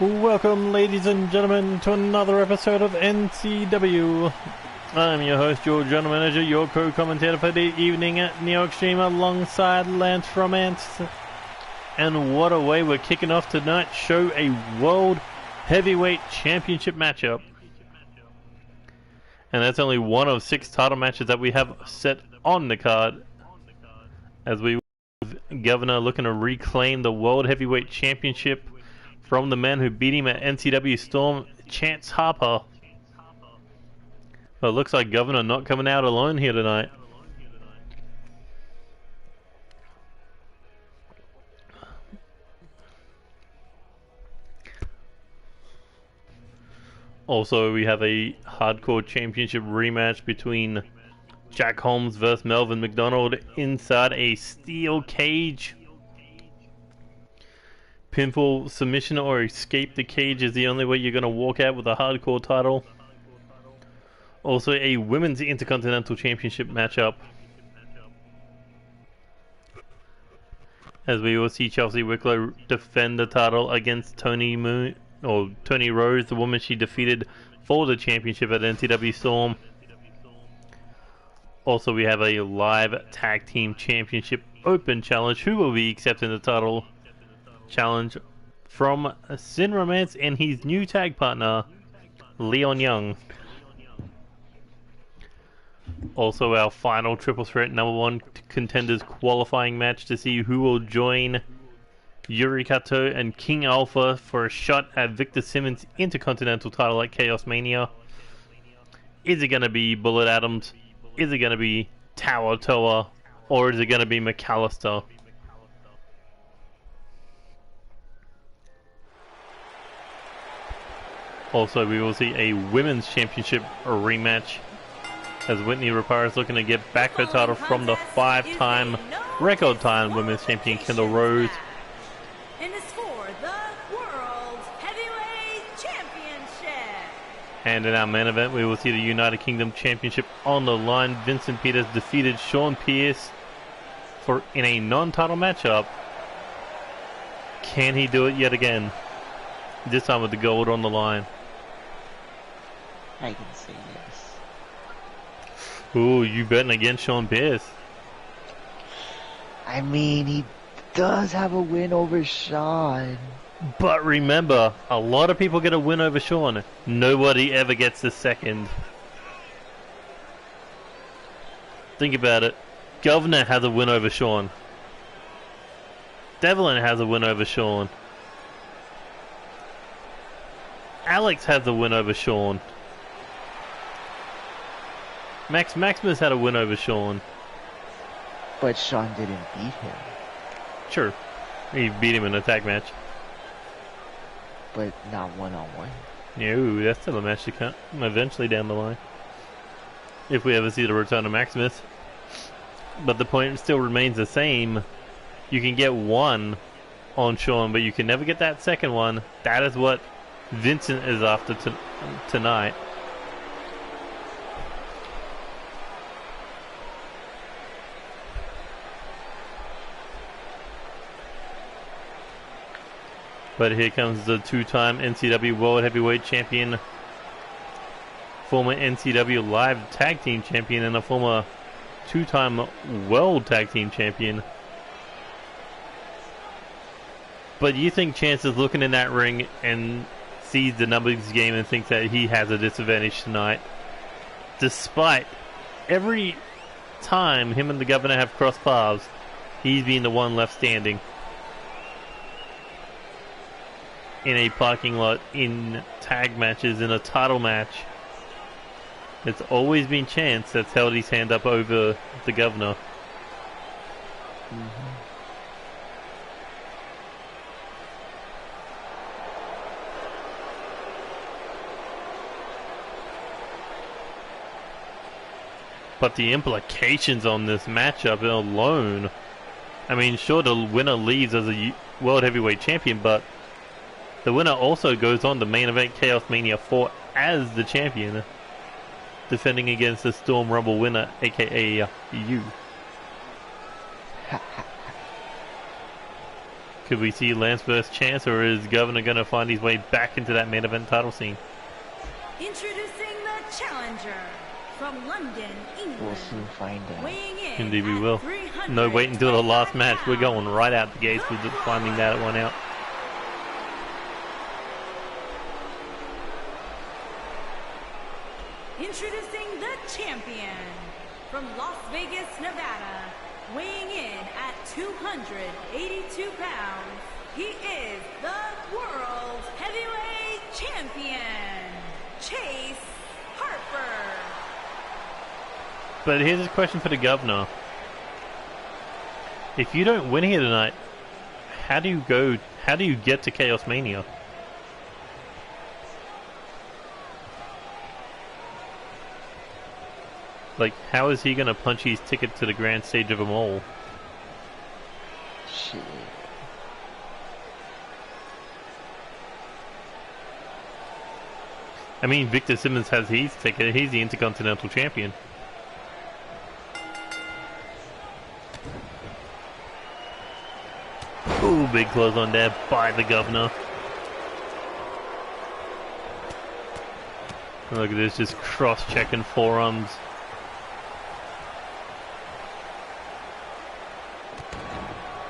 Welcome, ladies and gentlemen, to another episode of NCW. I'm your host, your general manager, your co-commentator for the evening at NeoXtreme, alongside Lance Romance. And what a way we're kicking off tonight's show, a World Heavyweight Championship matchup. And that's only one of 6 title matches that we have set on the card, as we have Governor looking to reclaim the World Heavyweight Championship from the man who beat him at NCW Storm, Chance Harper. But it looks like Governor not coming out alone here tonight. Also, we have a Hardcore Championship rematch between Jack Holmes versus Melvin McDonald inside a steel cage. Pinfall, submission, or escape the cage is the only way you're going to walk out with a hardcore title. Also, a Women's Intercontinental Championship matchup, as we will see Chelsea Wicklow defend the title against Tony Rose, the woman she defeated for the championship at NCW Storm. Also, we have a live Tag Team Championship Open Challenge. Who will be accepting the title challenge from Sin Romance and his new tag partner, Leon Young. Also, our final triple threat #1 contenders qualifying match to see who will join Yuri Kato and King Alpha for a shot at Victor Simmons' Intercontinental title at Chaos Mania. Is it going to be Bullet Adams? Is it going to be Tower Toa? Or is it going to be McAllister? Also, we will see a Women's Championship rematch, as Whitney Rapara is looking to get back her title from the 5-time record-time Women's Champion Kendall Rose. And it's for the World Heavyweight Championship. And in our main event, we will see the United Kingdom Championship on the line. Vincent Peters defeated Sean Pierce in a non-title matchup. Can he do it yet again? This time with the gold on the line. I can say yes. Ooh, you betting against Sean Pierce? I mean, he does have a win over Sean. But remember, a lot of people get a win over Sean. Nobody ever gets the second. Think about it. Governor has a win over Sean. Devlin has a win over Sean. Alex has a win over Sean. Maximus had a win over Sean. But Sean didn't beat him. Sure. He beat him in a tag match. But not one-on-one. No, that's still a match to come eventually down the line, if we ever see the return of Maximus. But the point still remains the same. You can get one on Sean, but you can never get that second one. That is what Vincent is after tonight. But here comes the 2-time NCW World Heavyweight Champion, former NCW Live Tag Team Champion, and a former 2-time World Tag Team Champion. But you think Chance is looking in that ring and sees the numbers game and thinks that he has a disadvantage tonight, despite every time him and the Governor have crossed paths, he's been the one left standing in a parking lot, in tag matches, in a title match. It's always been Chance that's held his hand up over the Governor. But the implications on this matchup alone, I mean, sure, the winner leaves as a World Heavyweight Champion, but the winner also goes on to main event Chaos Mania 4 as the champion, defending against the Storm Rumble winner, aka you. Could we see Lance versus Chance, or is Governor going to find his way back into that main event title scene? Introducing the challenger from London, England. We'll soon find out. Weighing in Indeed we at will. 325 No, wait until the last match. We're going right out the gates with finding that one out. Introducing the champion from Las Vegas, Nevada, weighing in at 282 pounds. He is the world heavyweight champion, Chase Harper. But here's a question for the Governor. If you don't win here tonight, how do you get to Chaos Mania? Like, how is he gonna punch his ticket to the grand stage of them all? Shit. I mean, Victor Simmons has his ticket. He's the Intercontinental Champion. Ooh, big close on there by the Governor. Look at this, just cross-checking forearms.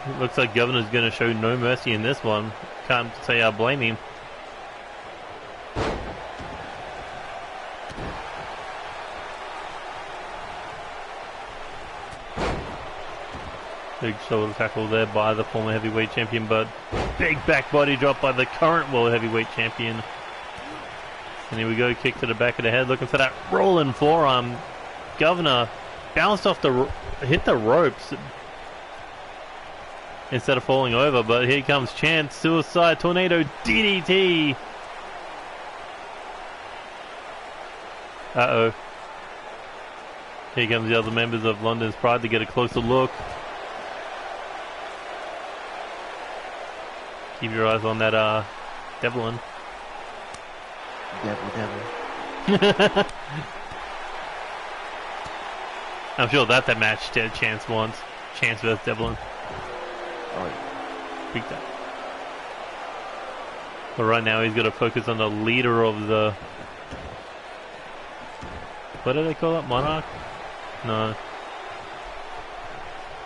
It looks like Governor's going to show no mercy in this one. Can't say I blame him. Big shoulder tackle there by the former heavyweight champion, but big back body drop by the current world heavyweight champion. And here we go, kick to the back of the head, looking for that rolling forearm. Governor bounced off hit the ropes instead of falling over, but here comes Chance, suicide tornado DDT. Uh-oh. Here comes the other members of London's Pride to get a closer look. Keep your eyes on that Devlin. Devil. I'm sure that's a match that Chance wants. Chance versus Devlin. Oh, yeah. Beat that. But right now he's got to focus on the leader of the... What do they call it? Monarch? No.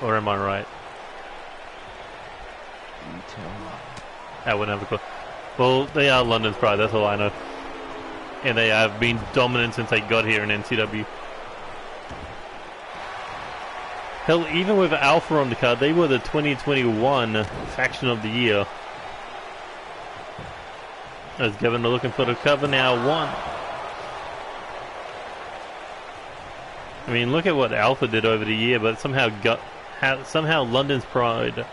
Or am I right? You tell me. I wouldn't have a clue. Well, they are London's Pride, that's all I know. And they have been dominant since they got here in NCW. Hell, even with Alpha on the card, they were the 2021 faction of the year. As Governor looking for the cover now, one. I mean, look at what Alpha did over the year, but somehow London's Pride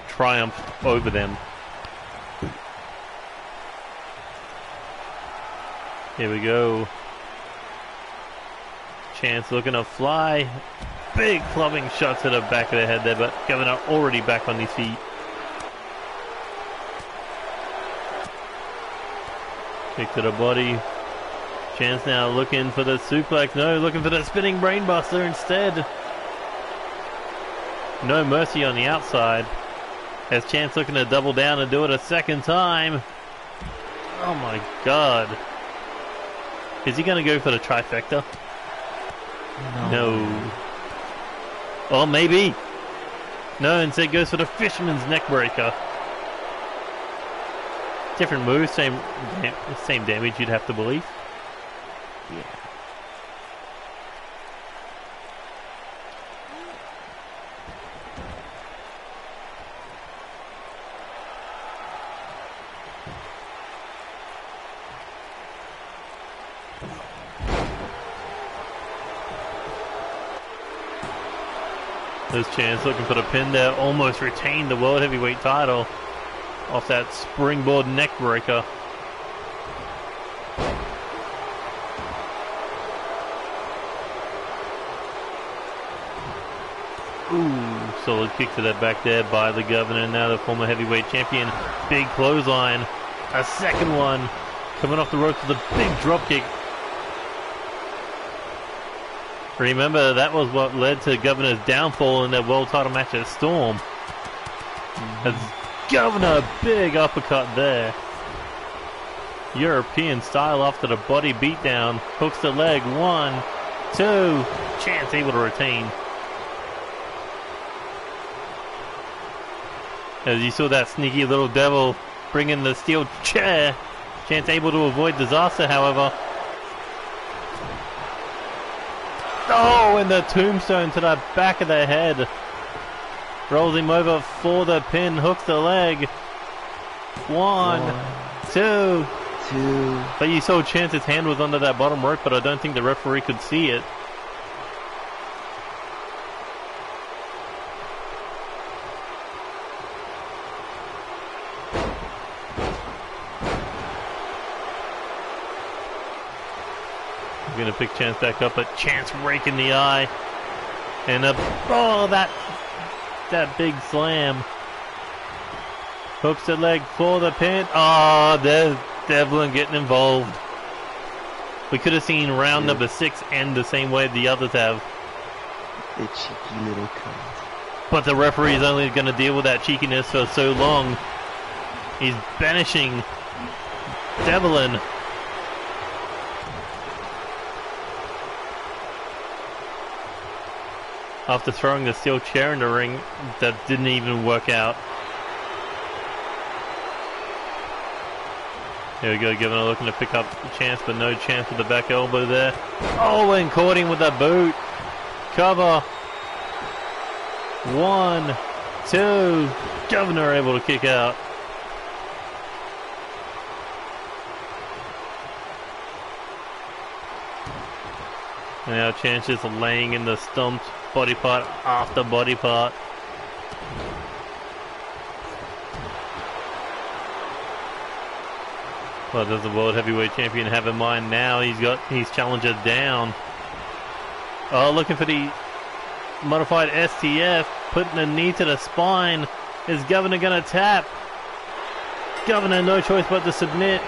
triumphed over them. Here we go. Chance looking to fly. Big clubbing shot to the back of the head there, but Governor already back on his feet. Kick to the body. Chance now looking for the suplex. No, looking for the spinning brainbuster instead. No mercy on the outside. As Chance looking to double down and do it a second time. Oh my god. Is he going to go for the trifecta? No. Oh, maybe. No, instead goes for the Fisherman's Neckbreaker. Different move, same damage, you'd have to believe. Yeah. There's Chance looking for the pin there, almost retained the World Heavyweight title off that springboard neck breaker. Ooh, solid kick to that back there by the Governor, now the former heavyweight champion. Big clothesline, a second one, coming off the ropes with a big drop kick. Remember, that was what led to Governor's downfall in their world title match at Storm. As Governor, big uppercut there. European style after the body beatdown. Hooks the leg. 1, 2. Chance able to retain. As you saw that sneaky little devil bring in the steel chair. Chance able to avoid disaster, however. Oh, and the tombstone to the back of the head. Rolls him over for the pin. Hooks the leg. 1, 2. But you saw Chance's hand was under that bottom rope, but I don't think the referee could see it. He's gonna pick Chance back up, but Chance rake in the eye. And that big slam. Hooks the leg for the pin. Oh, there's Devlin getting involved. We could have seen round number 6 end the same way the others have. The cheeky little cunt. But the referee is only going to deal with that cheekiness for so long. He's banishing Devlin. After throwing the steel chair in the ring, that didn't even work out. Here we go, Governor looking to pick up the Chance, but no Chance with the back elbow there. Oh, and caught him with the boot. Cover. 1, 2. Governor able to kick out. And now Chance is laying in the stumped body part after body part. What does the World Heavyweight Champion have in mind now? He's got his challenger down. Oh, looking for the modified STF, putting a knee to the spine. Is Governor gonna tap? Governor, no choice but to submit.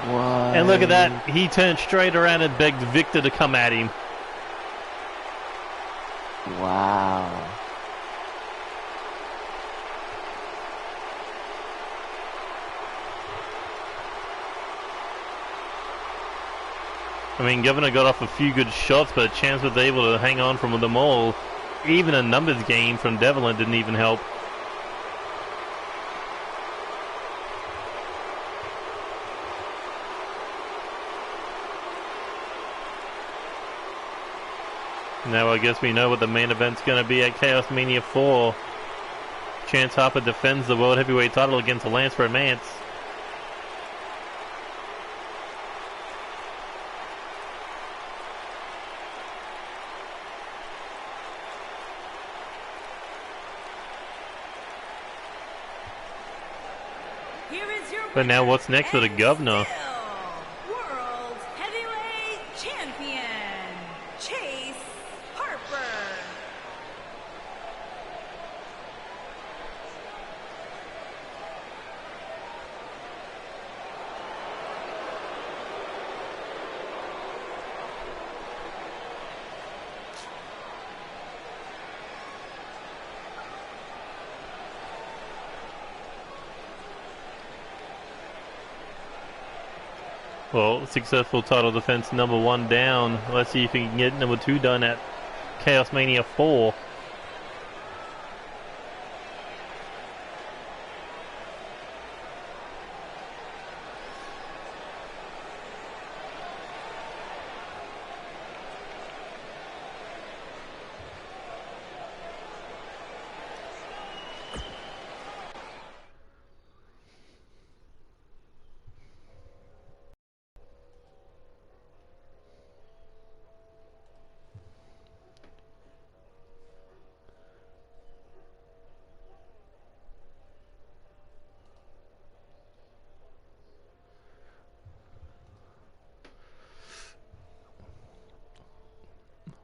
What? And look at that, he turned straight around and begged Victor to come at him. Wow. I mean, Governor got off a few good shots, but Chance was able to hang on from them all. Even a numbers game from Devlin didn't even help. Now I guess we know what the main event's going to be at Chaos Mania 4. Chance Harper defends the World Heavyweight title against Lance Romance. But now what's next for the Governor? World Heavyweight Champion, Chase Harper. Well, successful title defense number 1 down. Let's see if he can get number 2 done at Chaos Mania 4.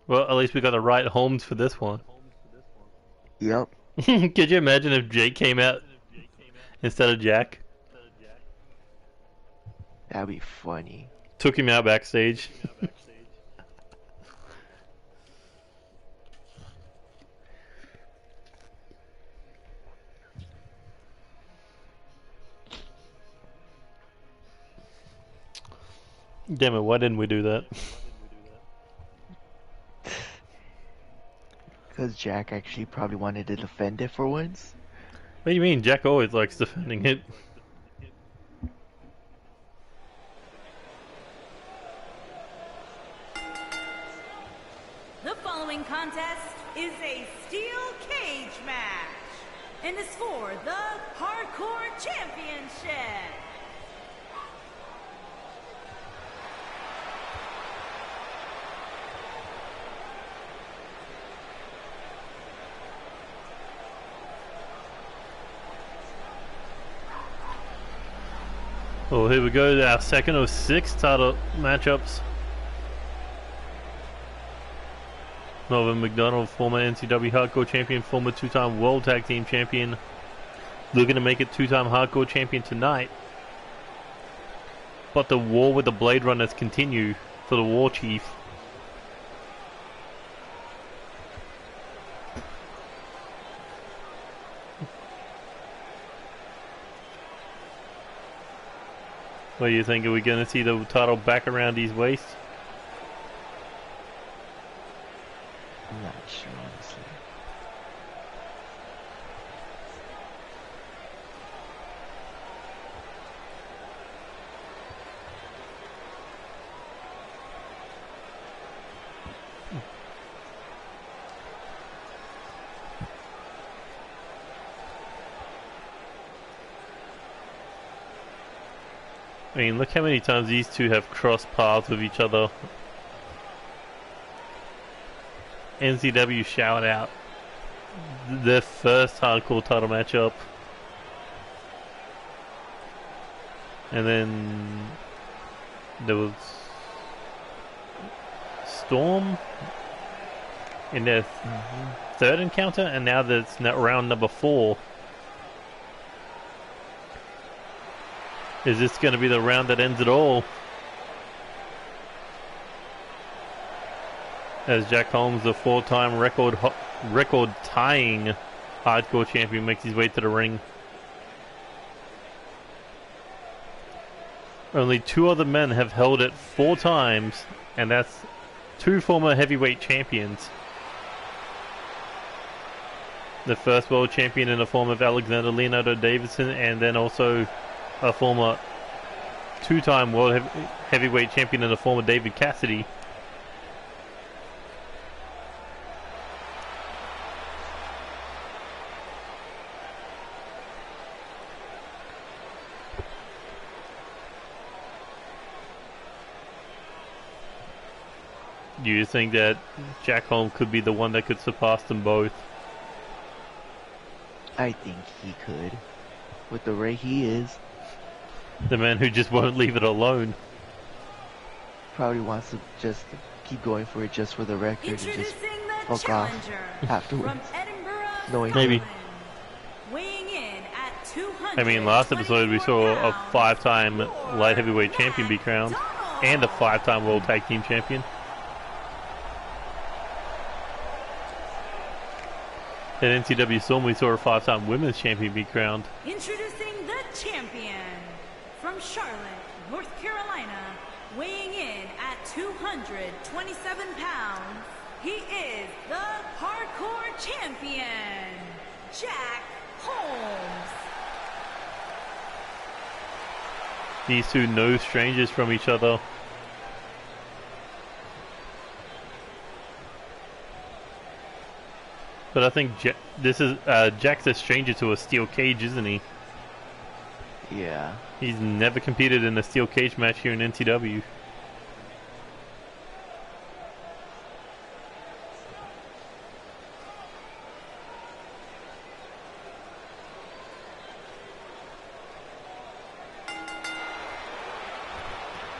Well, at least we got the right homes for this one. Yep. Could you imagine if Jake came out instead of Jack? That'd be funny. Took him out backstage. Damn it, why didn't we do that? Because Jack actually probably wanted to defend it for once. What do you mean? Jack always likes defending it. The following contest is a steel cage match and is for the Hardcore Championship. Well, here we go, our second of 6 title matchups. Melvin McDonald, former NCW Hardcore Champion, former 2-time World Tag Team Champion, looking to make it 2-time Hardcore Champion tonight. But the war with the Blade Runners continue for the War Chief. What do you think? Are we going to see the title back around his waist? I'm not sure, honestly. I mean, look how many times these two have crossed paths with each other. NCW shout out their first hardcore title matchup, and then there was Storm in their third encounter, and now that's round number 4. Is this going to be the round that ends it all? As Jack Holmes, the 4-time record-tying hardcore champion, makes his way to the ring. Only 2 other men have held it 4 times, and that's 2 former heavyweight champions. The first world champion in the form of Alexander Leonardo Davidson, and then also a former 2-time world heavyweight champion in the form of David Cassidy. Do you think that Jack Holmes could be the one that could surpass them both? I think he could. With the way he is. The man who just won't leave it alone. Probably wants to just keep going for it just for the record and just Introducing the fuck off challenger afterwards. from Edinburgh, Knowing Maybe. Scotland, weighing in at 200. I mean, last episode we saw a 5-time light heavyweight champion be crowned, and a 5-time world tag team champion. At NCW Storm we saw a 5-time women's champion be crowned. Introducing the champion from Charlotte, North Carolina, weighing in at 227 pounds. He is the Hardcore Champion, Jack Holmes. These two no strangers from each other. But I think Jack's a stranger to a steel cage, isn't he? Yeah. He's never competed in a steel cage match here in NCW.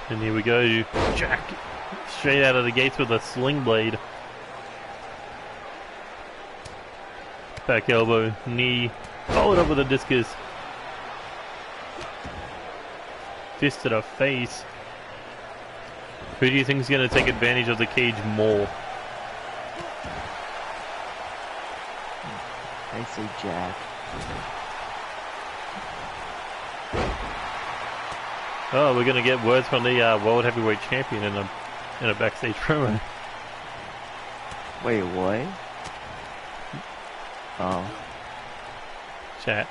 And here we go, Jack straight out of the gates with a sling blade. Back elbow, knee, followed up with a discus. Fist to the face. Who do you think is going to take advantage of the cage more? I say Jack. Oh, we're gonna get words from the World Heavyweight Champion in a backstage promo. Wait, what? Oh. Chat.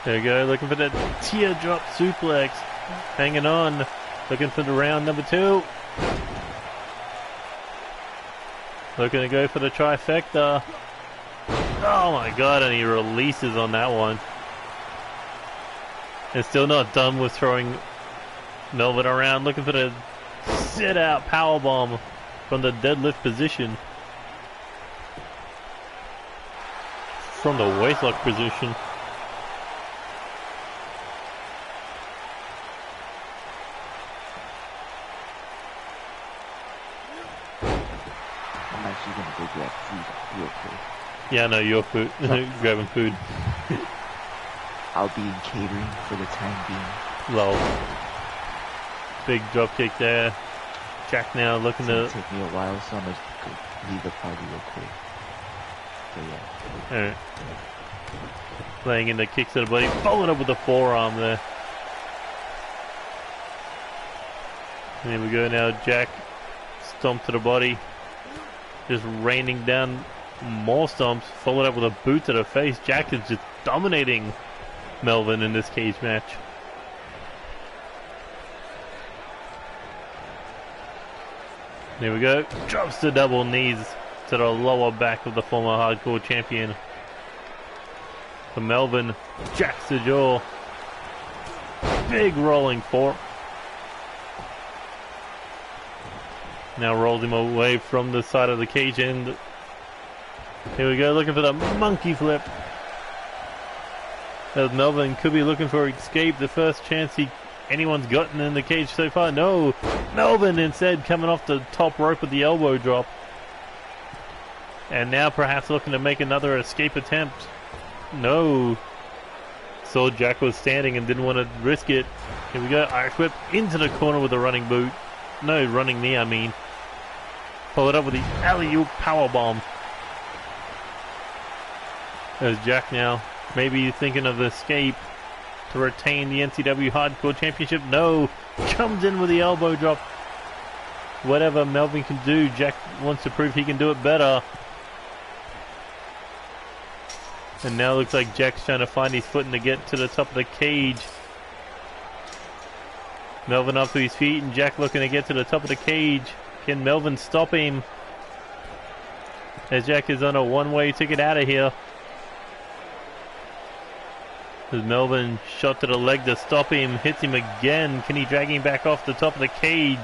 There we go, looking for the teardrop suplex. Hanging on, looking for the round number 2. Looking to go for the trifecta. Oh my god, and he releases on that one. And still not done with throwing Melvin around, looking for the sit-out powerbomb from the deadlift position. From the waistlock position. I'm actually gonna go grab food real quick. Yeah, no, your food. Grabbing food. I'll be in catering for the time being. Lol. Big drop kick there. Jack now looking to... It's gonna take me a while, so I'm gonna go leave the party real quick. But yeah. Alright. Laying in the kicks to the body. Followed up with the forearm there. And here we go now. Jack stomp to the body. Just raining down more stomps. Followed up with a boot to the face. Jack is just dominating Melvin in this cage match. There we go. Drops the double knees to the lower back of the former hardcore champion. For Melvin, jacks the jaw. Big rolling fork. Now rolls him away from the side of the cage end. Here we go, looking for the monkey flip. As Melvin could be looking for escape, the first chance anyone's gotten in the cage so far. No, Melvin instead coming off the top rope with the elbow drop. And now perhaps looking to make another escape attempt. No. Saw Jack was standing and didn't want to risk it. Here we go, Irish whip into the corner with a running boot. No, running knee I mean. Followed up with the alley-oop powerbomb. There's Jack now. Maybe thinking of escape to retain the NCW Hardcore Championship. No, comes in with the elbow drop. Whatever Melvin can do, Jack wants to prove he can do it better. And now looks like Jack's trying to find his footing to get to the top of the cage. Melvin up to his feet and Jack looking to get to the top of the cage. Can Melvin stop him? As Jack is on a one-way ticket out of here. As Melvin shot to the leg to stop him, hits him again. Can he drag him back off the top of the cage?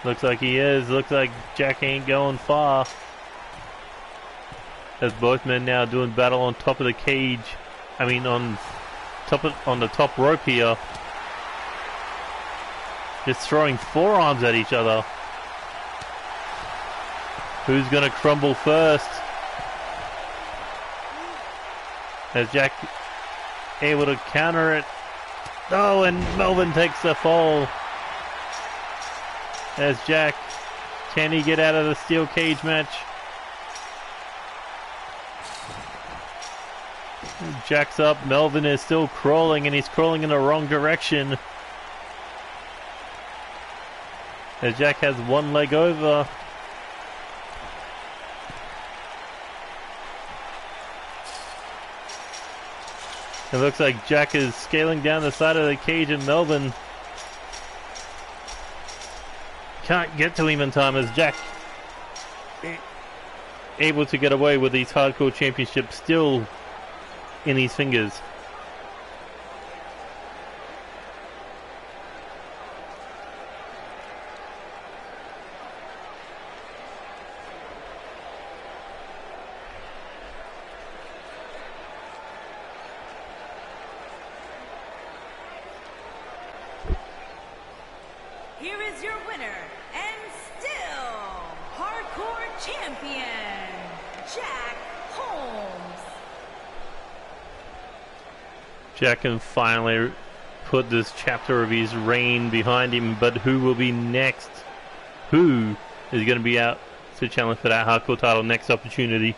Looks like he is. Looks like Jack ain't going far. As both men now doing battle on top of the cage. I mean on the top rope here. Just throwing forearms at each other. Who's gonna crumble first? As Jack able to counter it. Oh, and Melvin takes the fall. As Jack, can he get out of the steel cage match? Jack's up, Melvin is still crawling and he's crawling in the wrong direction. As Jack has one leg over. It looks like Jack is scaling down the side of the cage and Melvin can't get to him in time as Jack able to get away with these hardcore championships still in his fingers. Here is your winner, and still hardcore champion, Jack Holmes. Jack can finally put this chapter of his reign behind him, but who will be next? Who is going to be out to challenge for that hardcore title next opportunity?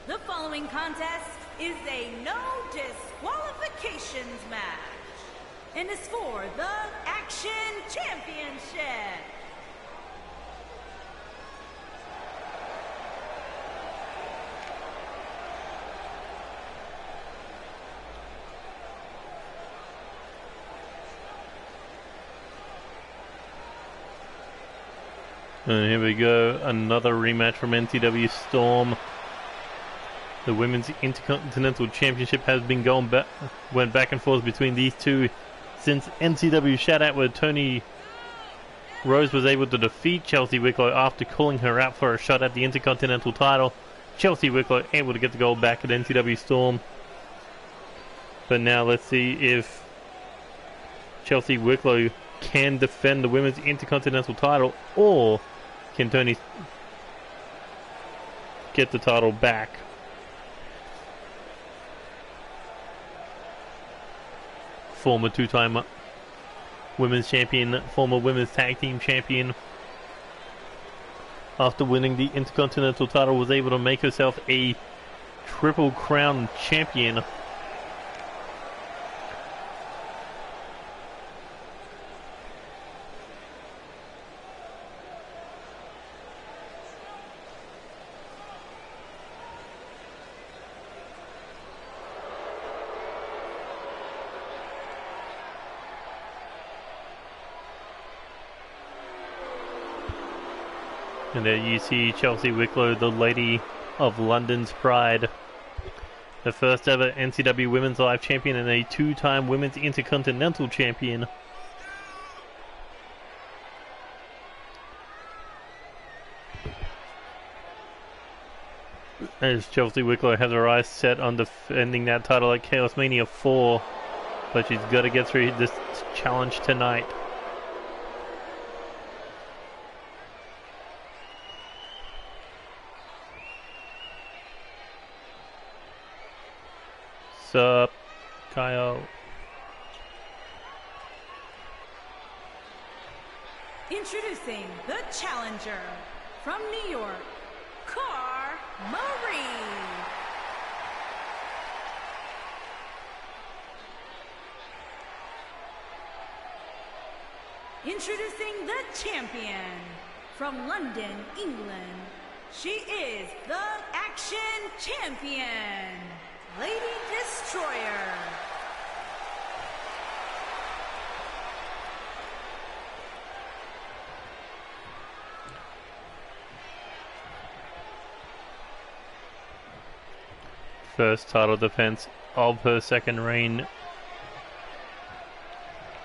The following contest is a no disqualifications match and is for the Action Championship. And here we go, another rematch from NCW Storm. The Women's Intercontinental Championship has been went back and forth between these two since NCW Shoutout, where Tony Rose was able to defeat Chelsea Wicklow after calling her out for a shot at the Intercontinental title. Chelsea Wicklow able to get the gold back at NCW Storm. But now let's see if Chelsea Wicklow can defend the Women's Intercontinental title, or can Tony get the title back. Former two-time women's champion, former women's tag team champion, after winning the Intercontinental title, was able to make herself a Triple Crown champion. And there you see Chelsea Wicklow, the Lady of London's Pride. The first ever NCW Women's Live Champion and a two-time Women's Intercontinental Champion. As Chelsea Wicklow has her eyes set on defending that title at Chaos Mania 4. But she's got to get through this challenge tonight. Sup, Kyle? Introducing the challenger from New York, Car Marie. Introducing the champion from London, England. She is the Action Champion, Lady Destroyer. First title defense of her second reign.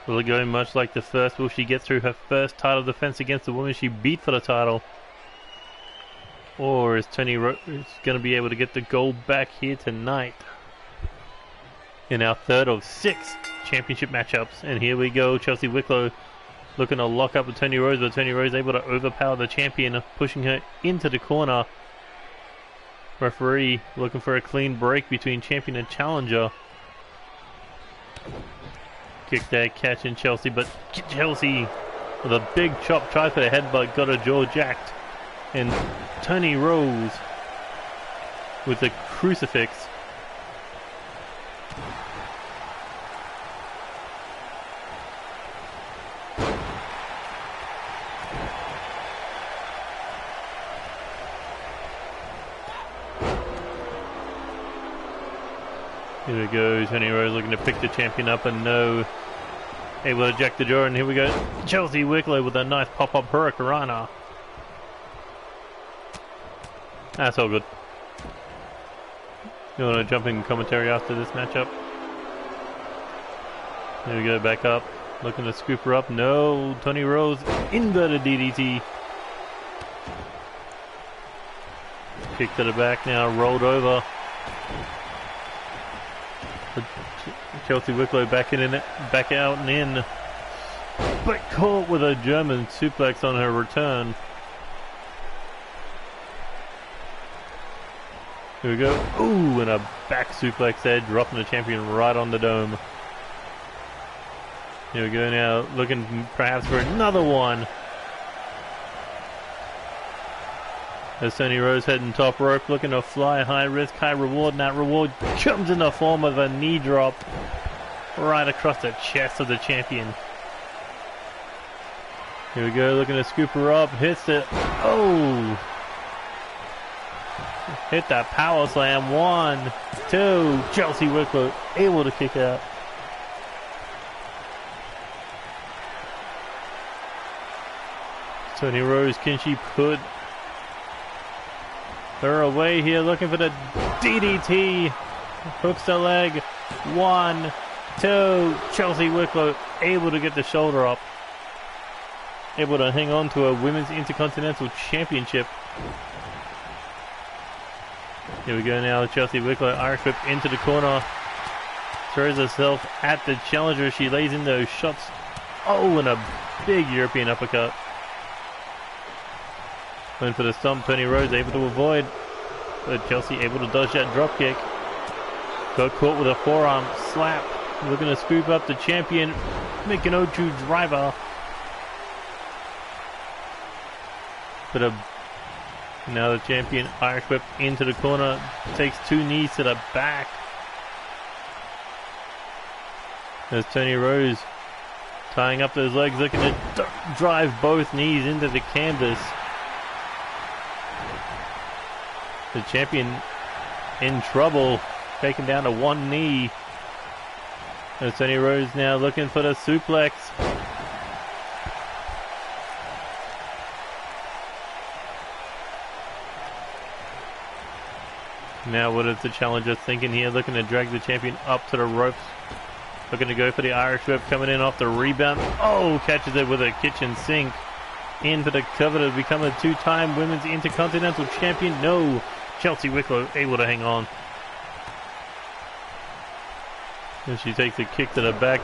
Will it go much like the first? Will she get through her first title defense against the woman she beat for the title? Or is Tony Rose going to be able to get the gold back here tonight? In our third of 6 championship matchups. And here we go, Chelsea Wicklow looking to lock up with Tony Rose, but Tony Rose able to overpower the champion, pushing her into the corner. Referee looking for a clean break between champion and challenger. Kick there, catching Chelsea, but Chelsea with a big chop tries for the headbutt, got her jaw jacked. And Tony Rose with the crucifix. Here we go, Tony Rose looking to pick the champion up and no. Able to jack the jaw, and here we go. Chelsea Wicklow with a nice pop-up hurricanrana. That's all good. You want to jump in commentary after this matchup? Here we go, back up. Looking to scoop her up. No, Tony Rose, inverted DDT. Kick to the back now, rolled over. Chelsea Wicklow back out and in. But caught with a German suplex on her return. Here we go. Ooh, and a back suplex there, dropping the champion right on the dome. Here we go now, looking perhaps for another one. As Tony Rose heading top rope, looking to fly high risk, high reward, and that reward comes in the form of a knee drop right across the chest of the champion. Here we go, looking to scoop her up, hits it. Oh! Hit that power slam. 1, 2. Chelsea Wicklow able to kick out. Tony Rose, can she put her away here? Looking for the DDT. Hooks the leg. 1, 2. Chelsea Wicklow able to get the shoulder up. Able to hang on to a Women's Intercontinental Championship. Here we go now, Chelsea Wicklow, Irish whip into the corner. Throws herself at the challenger. She lays in those shots. Oh, and a big European uppercut. Went for the stomp. Tony Rose able to avoid. But Chelsea able to dodge that drop kick. Got caught with a forearm slap. Looking to scoop up the champion. Mikinochu driver. But now the champion, Irish whip into the corner, takes 2 knees to the back. There's Tony Rose tying up those legs, looking to drive both knees into the canvas. The champion in trouble, taken down to 1 knee. There's Tony Rose now looking for the suplex. Now what is the challenger thinking here? Looking to drag the champion up to the ropes. Looking to go for the Irish whip, coming in off the rebound. Oh, catches it with a kitchen sink. In for the cover to become a 2-time Women's Intercontinental Champion. No, Chelsea Wicklow able to hang on. And she takes a kick to the back.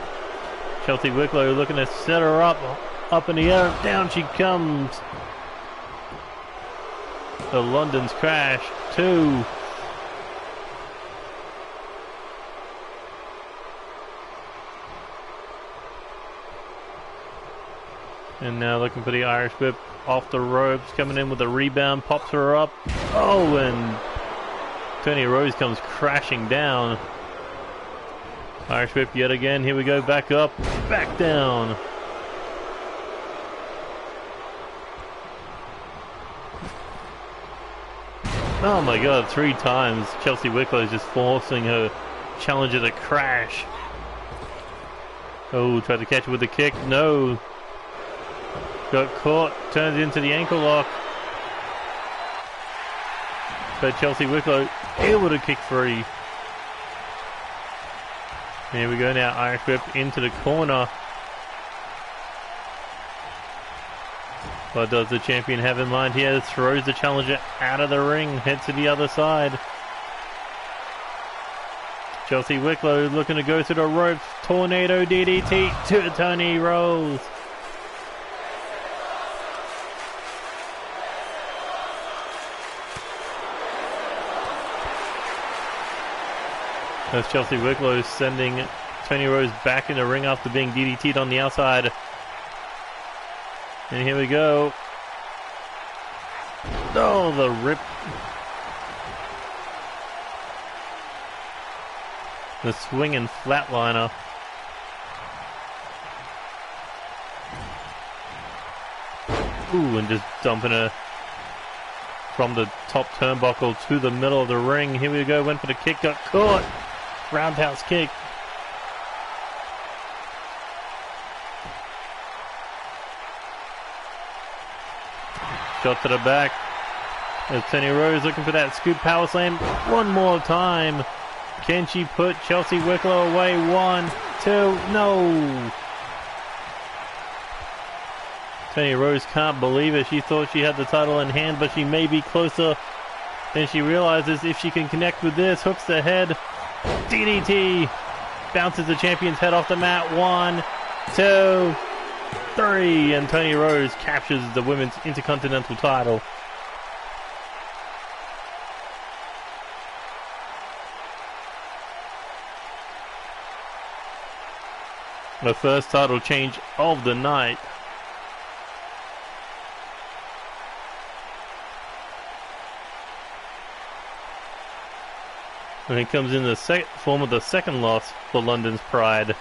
Chelsea Wicklow looking to set her up in the air. Down she comes. The London's crash. 2. And now looking for the Irish whip off the ropes, coming in with a rebound, pops her up. Oh, and Tony Rose comes crashing down. Irish whip yet again. Here we go, back up, back down. Oh my god, 3 times Chelsea Wicklow is just forcing her challenger to crash. Oh, tried to catch her with a kick. No. Got caught, turns into the ankle lock. But Chelsea Wicklow able to kick free. Here we go now, Irish whip into the corner. What does the champion have in mind here? Throws the challenger out of the ring, heads to the other side. Chelsea Wicklow looking to go through the ropes. Tornado DDT to Tony Rose. As Chelsea Wicklow sending Tony Rose back in the ring after being DDT'd on the outside. And here we go. Oh, the rip. The swinging flatliner. Ooh, and just dumping her from the top turnbuckle to the middle of the ring. Here we go, went for the kick, got caught. Roundhouse kick. Shot to the back. As Tony Rose looking for that scoop power slam one more time. Can she put Chelsea Wicklow away? 1, 2, no. Tony Rose can't believe it. She thought she had the title in hand, but she may be closer than she realizes. If she can connect with this, hooks the head. DDT. Bounces the champion's head off the mat. 1, 2, 3. And Tony Rose captures the women's Intercontinental title. The first title change of the night. And it comes in the form of the second loss for London's Pride.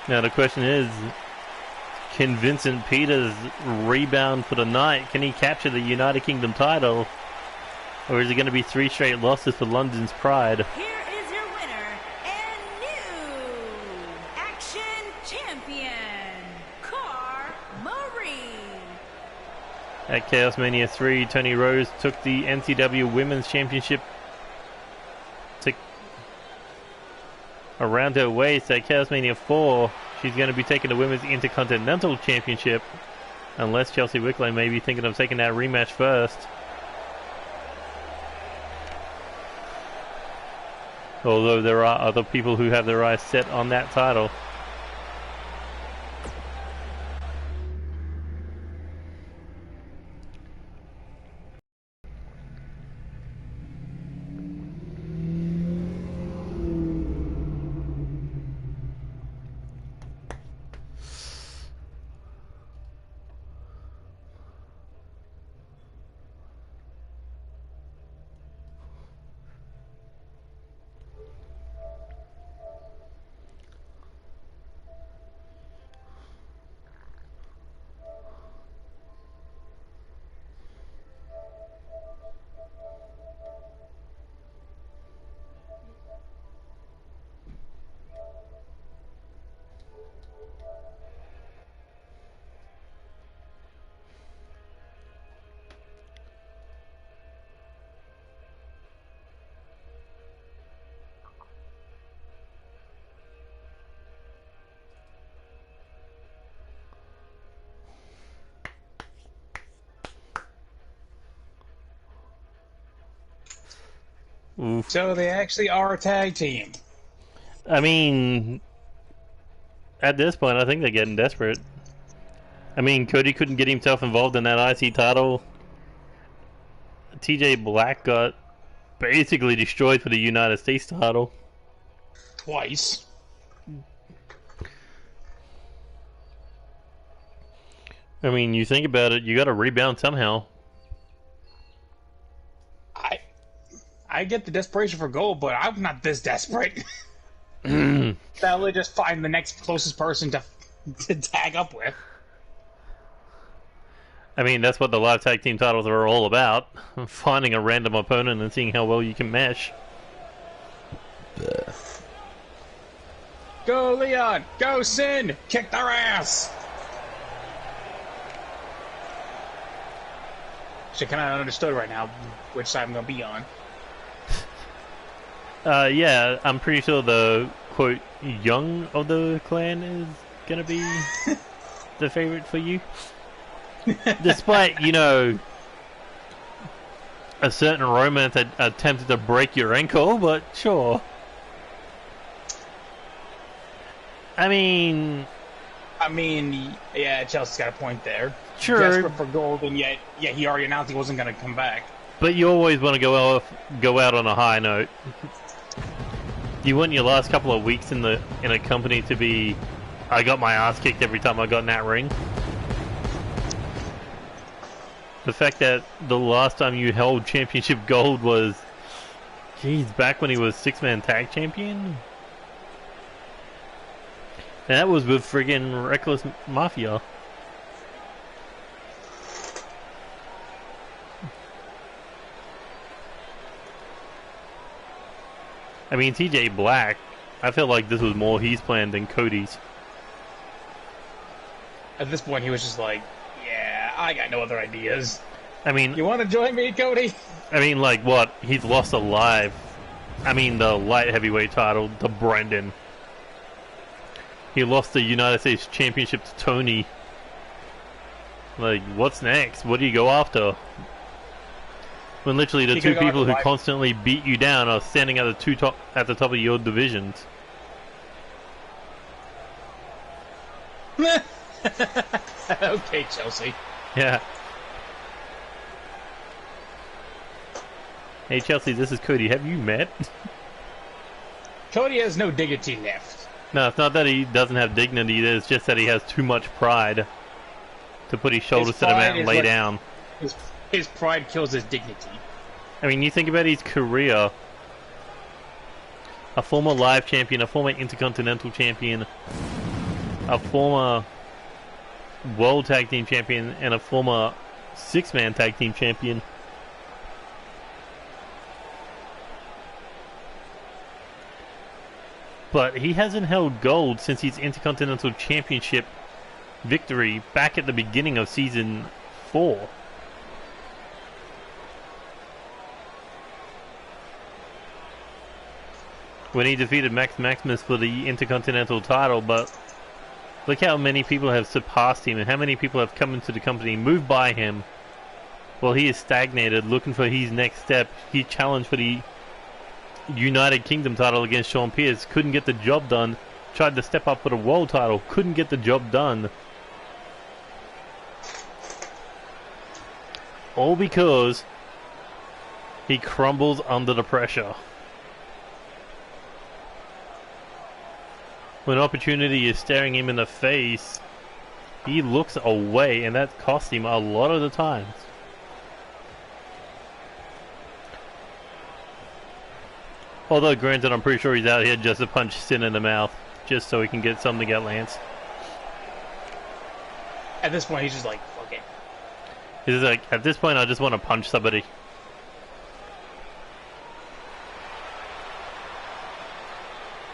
Now the question is, can Vincent Peters rebound for the night? Can he capture the United Kingdom title? Or is it going to be 3 straight losses for London's Pride? Here is your winner and new Action Champion, Car Marie. At Chaos Mania 3, Tony Rose took the NCW Women's Championship around her waist. At Chaos Mania 4, she's going to be taking the Women's Intercontinental Championship, unless Chelsea Wicklow may be thinking of taking that rematch first. Although there are other people who have their eyes set on that title. Oof. So they actually are a tag team. I mean, at this point, I think they're getting desperate. I mean, Cody couldn't get himself involved in that IC title. TJ Black got basically destroyed for the United States title. Twice. I mean, you think about it, you gotta rebound somehow. I get the desperation for gold, but I'm not this desperate. That'll just find the next closest person to tag up with. I mean, that's what the live tag team titles are all about. Finding a random opponent and seeing how well you can mesh. Go Leon! Go Sin! Kick their ass! So kind of understood right now which side I'm going to be on. Yeah, I'm pretty sure the, quote, young of the clan is gonna be the favorite for you. Despite, you know, a certain romance had attempted to break your ankle, but sure. I mean, yeah, Chelsea's got a point there. Sure. Desperate for gold, and yet he already announced he wasn't going to come back. but you always want to go out on a high note. You want your last couple of weeks in a company to be, I got my ass kicked every time I got in that ring. The fact that the last time you held championship gold was, geez, back when he was 6-man tag champion? And that was with friggin' Reckless Mafia. I mean, TJ Black, I feel like this was more his plan than Cody's. At this point, he was just like, yeah, I got no other ideas. I mean, You want to join me, Cody? I mean, like, what? He's lost the light heavyweight title to Brendan. He lost the United States Championship to Tony. Like, what's next? What do you go after? When literally the two people who constantly beat you down are standing at the top of your divisions. Okay, Chelsea. Yeah. Hey Chelsea, this is Cody. Have you met? Cody has no dignity left. No, it's not that he doesn't have dignity. It's just that he has too much pride to put his shoulders to the mat and lay down. His pride kills his dignity. I mean, you think about his career. A former live champion, a former intercontinental champion, a former world tag team champion, and a former 6-man tag team champion. But he hasn't held gold since his intercontinental championship victory back at the beginning of season 4. When he defeated Max Maximus for the Intercontinental title, but look how many people have surpassed him and how many people have come into the company, moved by him, while he is stagnated, looking for his next step. He challenged for the United Kingdom title against Sean Pierce, couldn't get the job done, tried to step up for the world title, couldn't get the job done. All because he crumbles under the pressure. When opportunity is staring him in the face, he looks away, and that costs him a lot of the times. Although, granted, I'm pretty sure he's out here just to punch Sin in the mouth, just so he can get something at Lance. At this point, he's just like, fuck it. He's like, at this point, I just want to punch somebody.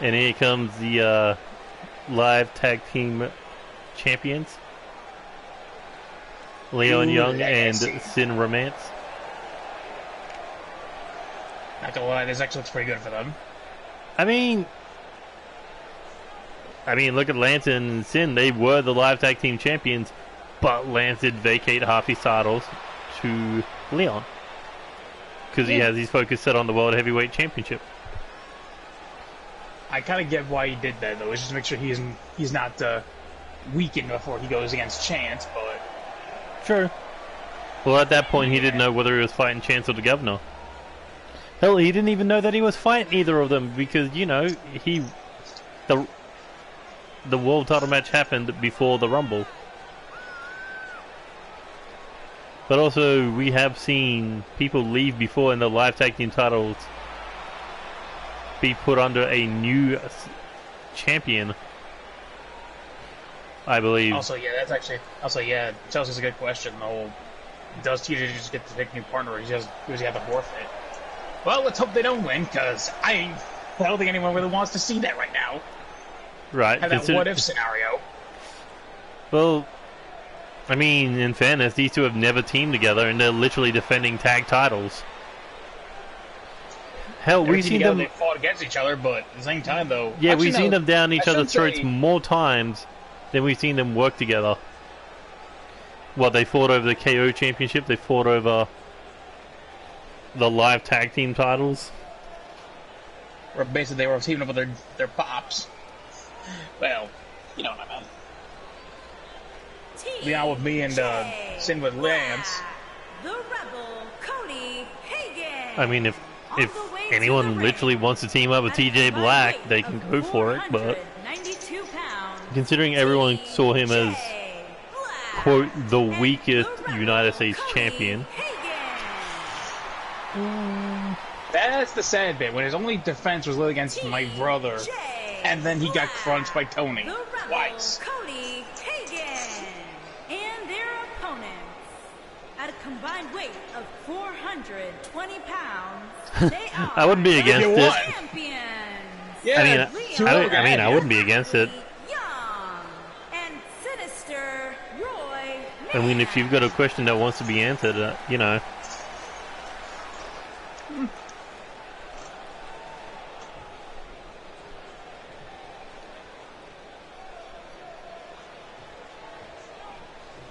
And here comes the live tag team champions, Leon Young and Sin Romance. Not gonna lie, this actually looks pretty good for them. I mean, look at Lance and Sin. They were the live tag team champions, but Lance did vacate half his titles to Leon because he has his focus set on the World Heavyweight Championship. I kind of get why he did that, though. It's just to make sure he's not weakened before he goes against Chance, but... Sure. Well, at that point, he didn't know whether he was fighting Chance or the Governor. Hell, he didn't even know that he was fighting either of them because, you know, the world title match happened before the Rumble. But also, we have seen people leave before in the live tag team titles be put under a new champion, I believe. Yeah, Chelsea's a good question. The whole, does TJ just get to pick a new partner, or does he have to forfeit? Well, let's hope they don't win, because I don't think anyone really wants to see that right now. Right. Have that what-if scenario. Well, I mean, in fairness, these two have never teamed together, and they're literally defending tag titles. Hell, we've seen them... They fought against each other, but at the same time, though... Yeah, we've seen them down each other's throats more times than we've seen them work together. What, they fought over the KO Championship, they fought over the live tag team titles. Where basically they were teaming up with their pops. Well, you know what I meant. Now with me and Sin with Lance. The Rebel, Cody Hagan. I mean, if anyone literally wants to team up with TJ Black, they can go for it, but considering everyone saw him as, quote, the weakest United States champion. That's the sad bit, when his only defense was literally against my brother, and then he got crunched by Tony twice. Cody Hagan and their opponents at a combined weight of 420 pounds. They are I wouldn't be against it. champions. Yeah, I wouldn't be against it. Young and Sinister Roy. I mean, if you've got a question that wants to be answered, you know.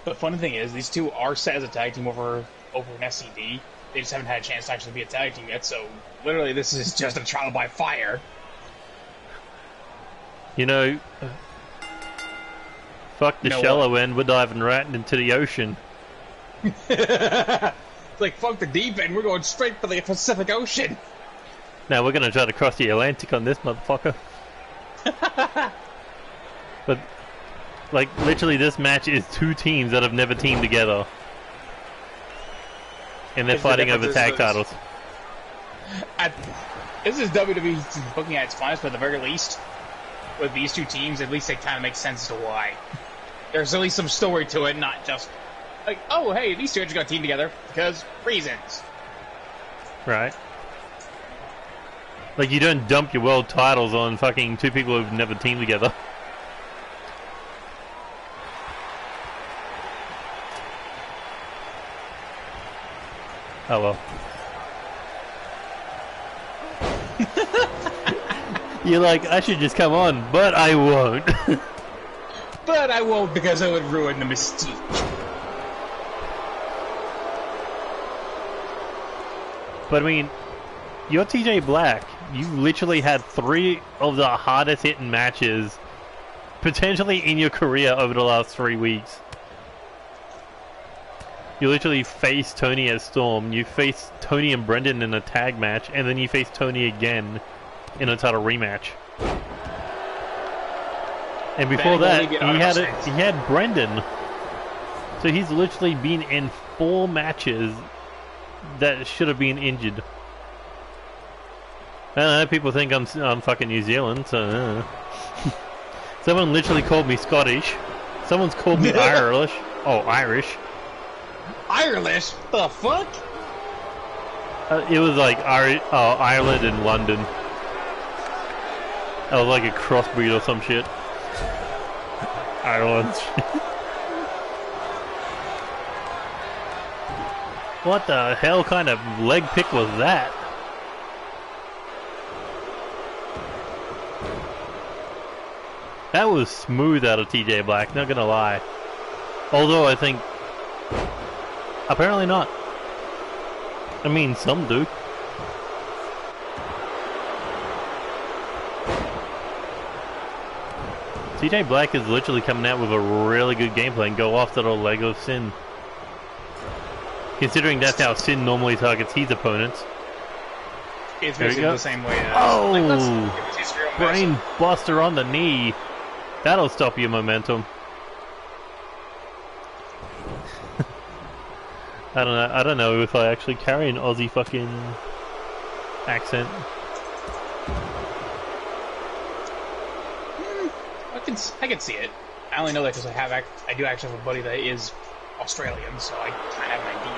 The funny thing is, these two are set as a tag team over an SCD. They just haven't had a chance to actually be a tag team yet, so literally this is just a trial by fire. You know, fuck the shallow end, we're diving right into the ocean. It's like, fuck the deep end, we're going straight for the Pacific Ocean. Now we're gonna try to cross the Atlantic on this motherfucker. But, like, literally this match is two teams that have never teamed together. And they're fighting over tag titles. This is WWE booking at its finest, but at the very least, with these two teams, at least it kind of makes sense as to why. There's at least some story to it, not just like, oh, hey, these two just got teamed together because reasons. Right. Like, you don't dump your world titles on fucking two people who've never teamed together. Oh well. You're like, I should just come on, but I won't. But I won't because it would ruin the mystique. But I mean, you're TJ Black. You literally had 3 of the hardest hitting matches potentially in your career over the last 3 weeks. You literally faced Tony at Storm, you faced Tony and Brendan in a tag match, and then you faced Tony again in a title rematch. And before that, he had Brendan. So he's literally been in 4 matches that should have been injured. I don't know, people think I'm fucking New Zealand, so someone literally called me Scottish. Someone's called me Irish. Oh, Irish. Irish? The fuck? It was like Ireland and London. I was like a crossbreed or some shit. Ireland. What the hell kind of leg pick was that? That was smooth out of TJ Black, not gonna lie. Although I think... apparently not. I mean, some do. TJ Black is literally coming out with a really good game plan. Go after the leg of Sin. Considering that's how Sin normally targets his opponents. It's basically the same way as... Oh! Like, brain buster on the knee. That'll stop your momentum. I don't know if I actually carry an Aussie fucking accent. I can see it. I only know that because I do actually have a buddy that is Australian, so I kind of have an idea.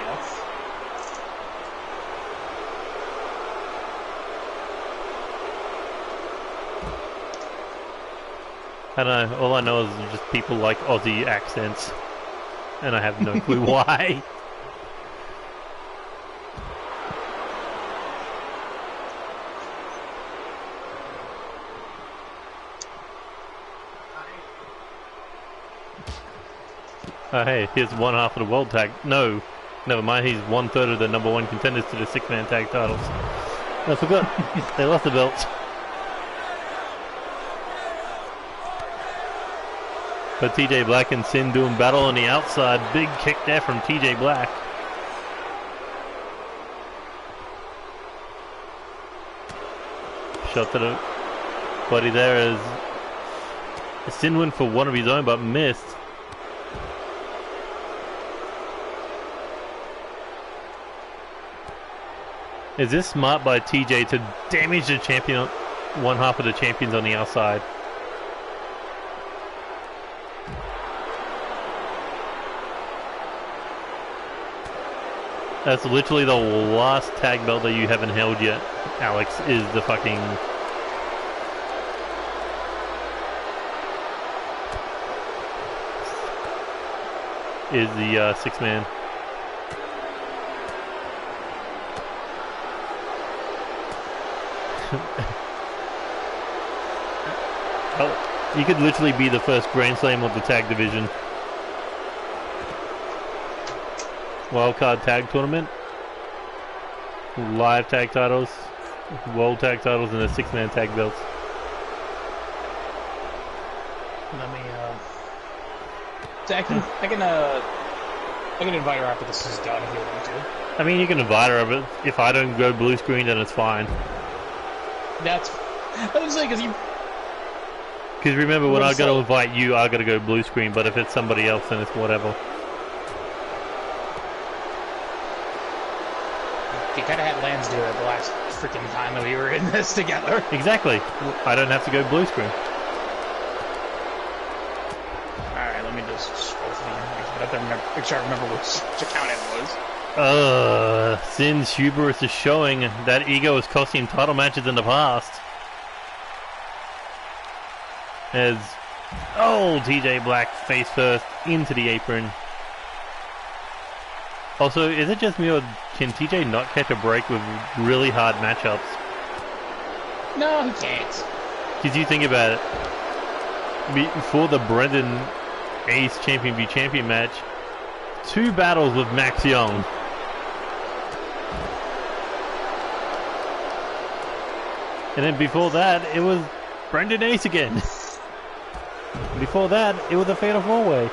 I don't know. All I know is just people like Aussie accents, and I have no clue why. Oh, hey, here's one half of the world tag. No, Never mind, he's 1/3 of the #1 contenders to the 6-man tag titles. I forgot, they lost the belts. But TJ Black and Sin doing battle on the outside. Big kick there from TJ Black. Shot to the body there as Sin went for one of his own but missed. Is this smart by TJ to damage the champion, one half of the champions on the outside? That's literally the last tag belt that you haven't held yet, Alex, is the fucking... is the 6-man. Oh, you could literally be the first Grand Slam of the tag division. Wildcard tag tournament, live tag titles, world tag titles, and the 6-man tag belts. Let me I can invite her after this is done if you want to. I mean, you can invite her, but if I don't go blue screen, then it's fine. That's I was like, because remember, when I got to invite you, I got to go blue screen. But if it's somebody else, then it's whatever. You kind of had Lance do it the last freaking time that we were in this together. Exactly. I don't have to go blue screen. Alright, let me just scroll through here. Make sure I remember which account it was. Sin's hubris is showing. That ego has cost him title matches in the past. As TJ Black face first into the apron. Also, is it just me or can TJ not catch a break with really hard matchups? No, he can't. Because you think about it, before the Brendan Ace Champion v Champion match, 2 battles with Max Young. And then before that, it was Brendan Ace again. Before that, it was a Fatal 4-Way.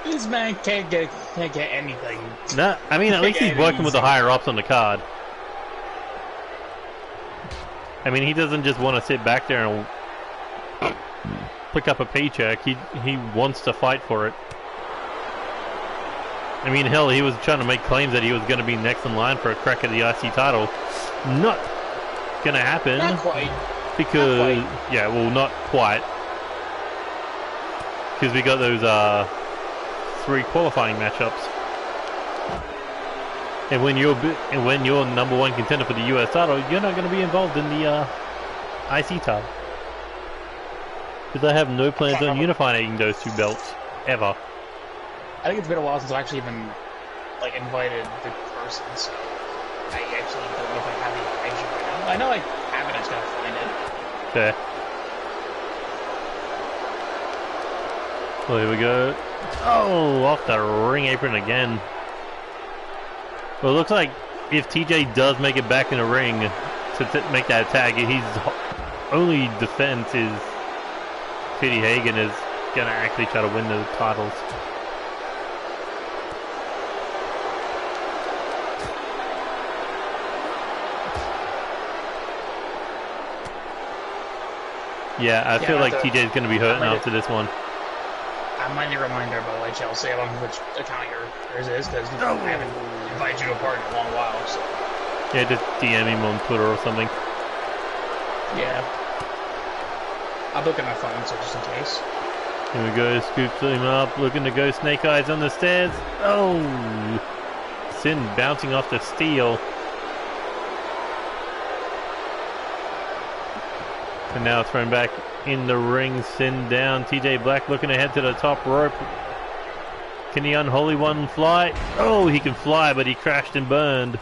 This man can't get anything. Nah, I mean, at least he's working with the higher ups on the card. I mean, he doesn't just want to sit back there and pick up a paycheck. He wants to fight for it. I mean, hell, he was trying to make claims that he was going to be next in line for a crack at the IC title. Not going to happen. Not quite. Because, not quite. Yeah, well, not quite. Because we got those 3 qualifying matchups. And when you're #1 contender for the US title, you're not going to be involved in the IC title. Because I have no plans on unifying those 2 belts ever. I think it's been a while since I actually even invited the person, so I actually don't know if I have the information right now. I know I have it, I just gotta find it. Okay. Well, here we go. Oh, off the ring apron again. Well, it looks like if TJ does make it back in the ring to make that tag, his only defense is Cody Hagan is going to actually try to win the titles. Yeah, I feel like TJ's going to be hurting after this one. I might need a reminder, by the way, Chelsea, on which account yours is, because I haven't invited you to a party in a long while, so... Yeah, just DM him on Twitter or something. Yeah. I'll look at my phone, so just in case. Here we go, scoops him up, looking to go Snake Eyes on the stairs. Oh! Sin bouncing off the steel. And now thrown back in the ring, Sin down. TJ Black looking ahead to the top rope. Can the Unholy One fly? Oh, he can fly, but he crashed and burned.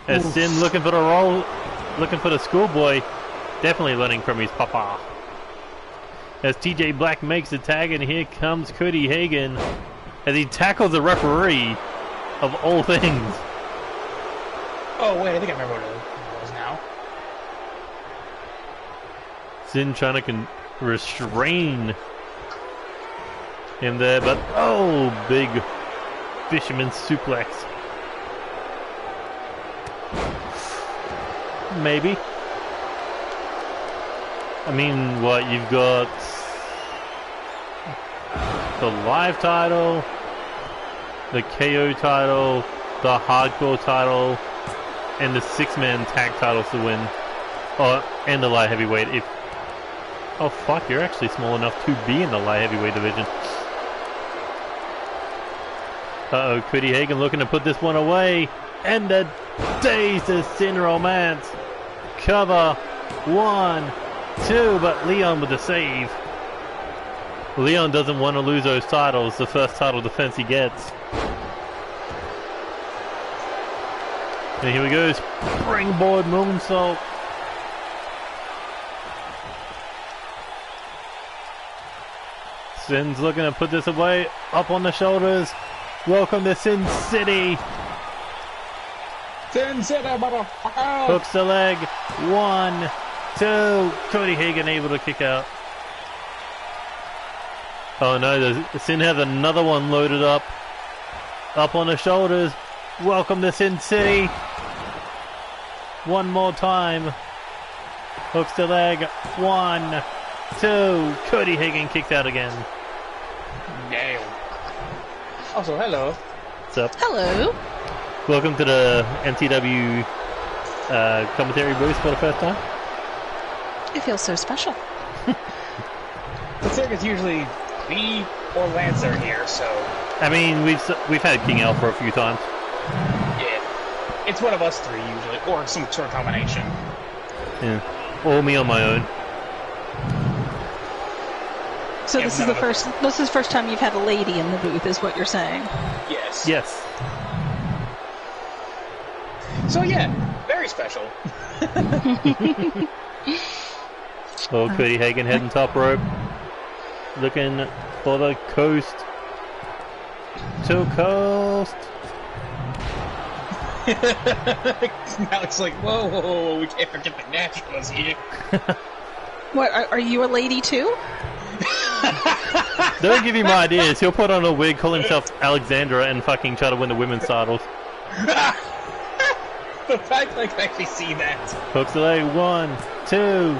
As Sin looking for the roll, looking for the schoolboy. Definitely learning from his papa. As TJ Black makes the tag, and here comes Cody Hagan. as he tackles the referee of all things. Oh wait, I think I remember what it was now. Sin trying to restrain him there, but oh, big fisherman suplex. Maybe. I mean, what, you've got the live title, the KO title, the hardcore title, and the 6-man tag titles to win. Oh, and the light heavyweight. If oh fuck, you're actually small enough to be in the light heavyweight division. Uh-oh, Cody Hagen looking to put this one away. And the Days of Sin Romance. Cover 1, 2, but Leon with the save. Leon doesn't want to lose those titles, the first title defense he gets. And here we go, springboard moonsault. Sin's looking to put this away, up on the shoulders. Welcome to Sin City. Sin City, motherfucker! Hooks the leg. 1, 2. Cody Hagen able to kick out. Oh no, Sin has another one loaded up. Up on the shoulders. Welcome to Sin City. One more time. Hooks the leg. 1, 2. Cody Hagen kicked out again. Nailed. Also, hello. What's up? Hello. Welcome to the NCW commentary booth for the first time. It feels so special. Considering it's usually me or Lancer here, so I mean, we've had King Alpha a few times. yeah, it's one of us three usually, or some sort of combination. Yeah, or me on my own. So Yeah, this is the first time you've had a lady in the booth, is what you're saying? Yes. Yes. So yeah, very special. Oh, Cody Hagen heading top rope, looking for the coast to coast. Now it's like, whoa, we can't forget the Naturals here. What, are you a lady too? Don't give him ideas. He'll put on a wig, call himself Alexandra, and fucking try to win the women's titles. The fact that I can actually see that. Hooks the leg. 1, 2.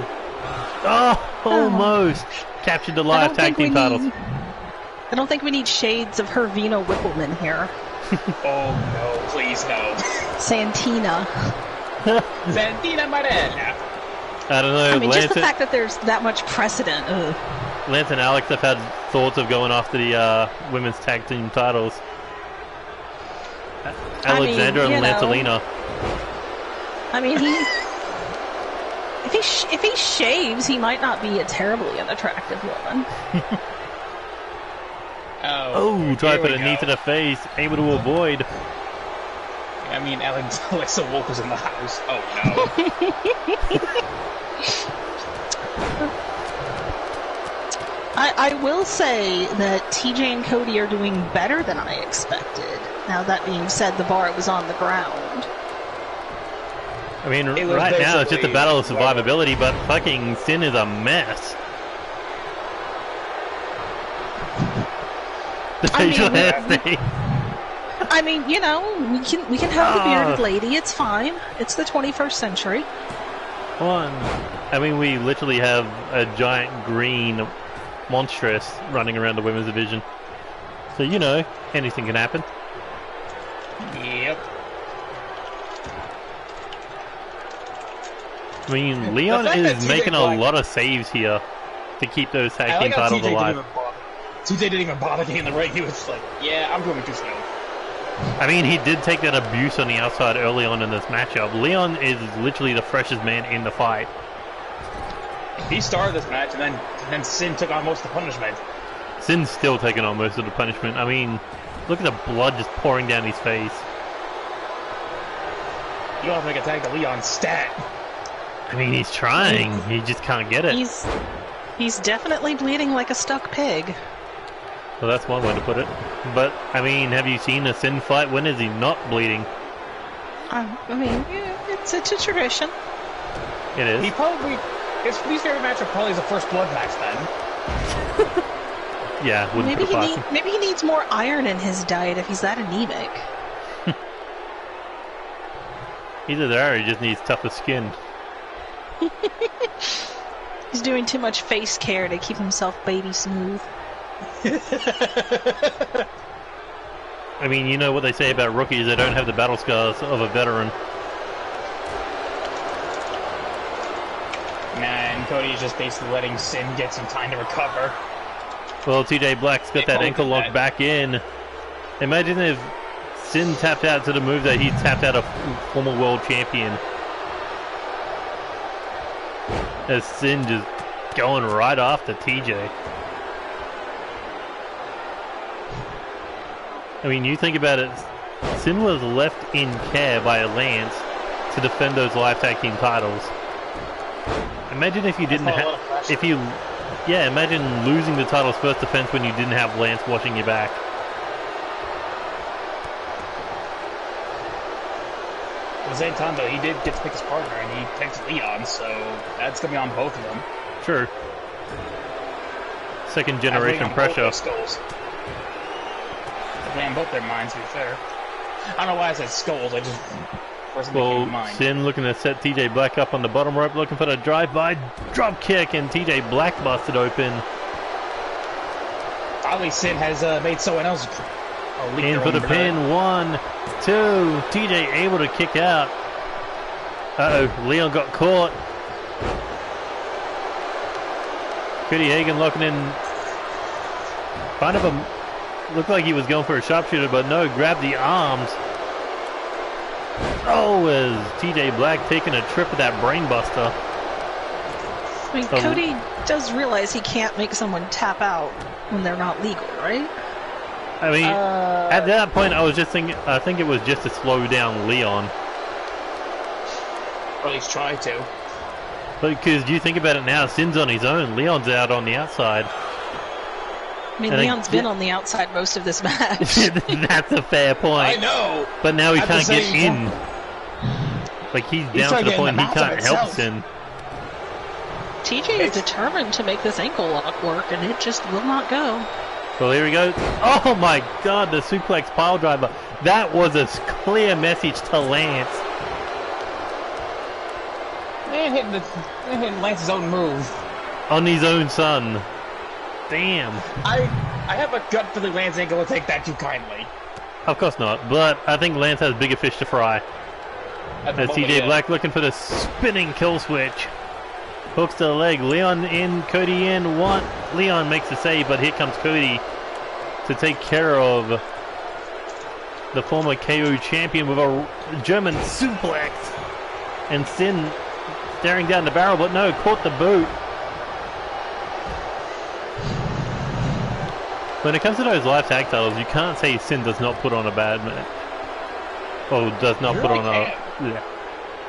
Oh, almost captured the live tag team titles. I don't think we need shades of Hervina Whippleman here. Oh no, please no. Santina. Santina Marella. I don't know. I mean, Lance, just the fact that there's that much precedent. Ugh. Lance and Alex have had thoughts of going after the women's tag team titles. Alexandra and Lancelina. I mean, if he shaves, he might not be a terribly unattractive woman. Oh, try to put a knee to the face, able to avoid. I mean, Alexa Wolf is in the house. Oh no. I will say that TJ and Cody are doing better than I expected. Now, that being said, the bar was on the ground. I mean, right now it's just a battle of survivability, but fucking Sin is a mess. I mean, you know, we can have the bearded lady. It's fine. It's the 21st century. I mean, we literally have a giant green monstrous running around the women's division. So, you know, anything can happen. Yep. I mean, Leon is making a lot of saves here to keep those tag team titles alive. TJ didn't even bother getting the ring. He was like, yeah, I'm going too slow. I mean, he did take that abuse on the outside early on in this matchup. Leon is literally the freshest man in the fight. He started this match, and then Sin took on most of the punishment. Sin's still taking on most of the punishment. I mean, look at the blood just pouring down his face. You don't have to make a tag to Leon's stat. I mean, he's trying. He just can't get it. He's definitely bleeding like a stuck pig. Well, that's one way to put it. But, I mean, have you seen a Sin fight? When is he not bleeding? I mean, yeah, it's a tradition. It is. He probably... His least favorite match probably is the first blood match, then. Yeah, wouldn't Maybe put it past him. maybe he needs more iron in his diet if he's that anemic. Either that or he just needs tougher skin. He's doing too much face care to keep himself baby smooth. I mean, you know what they say about rookies, they don't have the battle scars of a veteran. Nah, and Cody's just basically letting Sin get some time to recover. Well, TJ Black's got that ankle lock back in. Imagine if Sin tapped out to the move that he tapped out a former world champion. As Sin just going right after TJ. I mean, you think about it, Sin was left in care by Lance to defend those live tag team titles. Imagine if you didn't have, imagine losing the title's first defense when you didn't have Lance watching your back. At the same time, though, he did get to pick his partner, and he picked Leon, so that's going to be on both of them. True. Second generation pressure. On both their minds, to be fair. I don't know why I said skulls, I just... Well, Sin looking to set TJ Black up on the bottom rope, looking for the drive-by drop kick, and TJ Black busted open. Probably Sin has made someone else in for the pin. 1, 2. TJ able to kick out. Uh-oh, Leon got caught. Cody Hagan locking in. Kind of a... Looked like he was going for a sharpshooter, but no, grabbed the arms. Oh, is TJ Black taking a trip at that brainbuster. I mean, Cody does realize he can't make someone tap out when they're not legal, right? I mean, at that point, I was just thinking, I think it was just to slow down Leon. Or at least try to. But because you think about it now, Sin's on his own, Leon's out on the outside. I mean, Leon's been on the outside most of this match. That's a fair point. I know! But now he can't get in. Like, he's down to the point he can't help Sin. TJ is determined to make this ankle lock work, and it just will not go. Well, here we go. Oh my god, the suplex pile driver. That was a clear message to Lance. Man hitting Lance's own move. On his own son. Damn. I have a gut feeling Lance ain't gonna take that too kindly. Of course not, but I think Lance has bigger fish to fry. As TJ Black looking for the spinning kill switch. Hooks to the leg. Leon in, Cody in. Leon makes the save, but here comes Cody to take care of the former KO champion with a German suplex. And Sin staring down the barrel, but no, caught the boot. When it comes to those live tag titles, you can't say Sin does not put on a bad match. Or does not put on a... Yeah.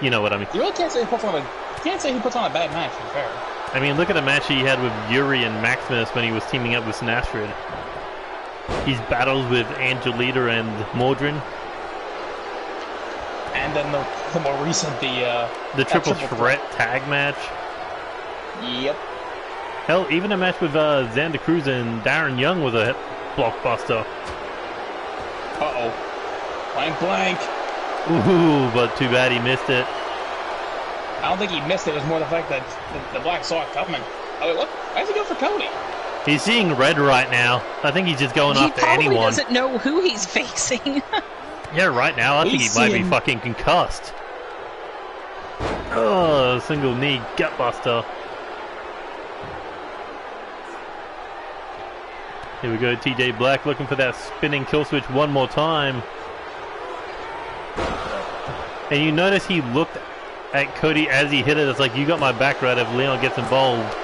You know what I mean. You really can't say he puts on a bad match, to be fair. I mean, look at the match he had with Yuri and Maximus when he was teaming up with Sinastrid. His battles with Angelita and Mordrin. And then the more recent, the triple threat tag match. Yep. Hell, even a match with Xander Cruz and Darren Young was a blockbuster. Uh-oh. Blank. Ooh, but too bad he missed it. I don't think he missed it. It was more the fact that the Black saw it coming. Oh, wait, what? Why is he going for Cody? He's seeing red right now. I think he's just going after anyone. He probably doesn't know who he's facing. Yeah, right now, I think he might be fucking concussed. Oh, single knee gutbuster. Here we go, TJ Black looking for that spinning kill switch one more time. And you notice he looked at Cody as he hit it. It's like, you got my back right if Leon gets involved.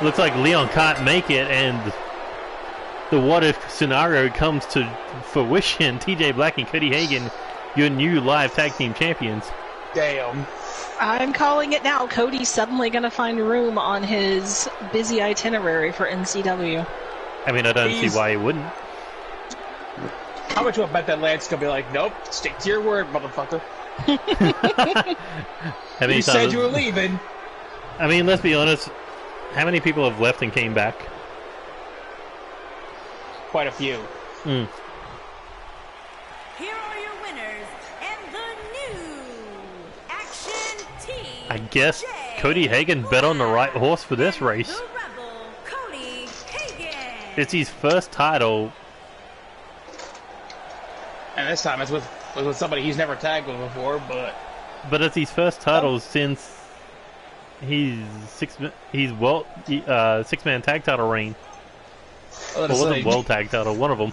Looks like Leon can't make it, and the what if scenario comes to fruition. TJ Black and Cody Hagan, your new live tag team champions. Damn. I'm calling it now. Cody's suddenly going to find room on his busy itinerary for NCW. I mean, I don't see He's- why he wouldn't. How much will I bet that Lance gonna be like, nope, stick to your word, motherfucker. How many You said times- you were leaving. I mean, let's be honest. How many people have left and came back? Quite a few. Mm. Here are your winners and the new Action Team. I guess Cody Hagen bet on the right horse for this race. The Rebel, Cody Hagen. It's his first title. And this time it's with somebody he's never tagged with before, But it's his first title since he's six-man tag title reign. I Or was it world tag title? One of them.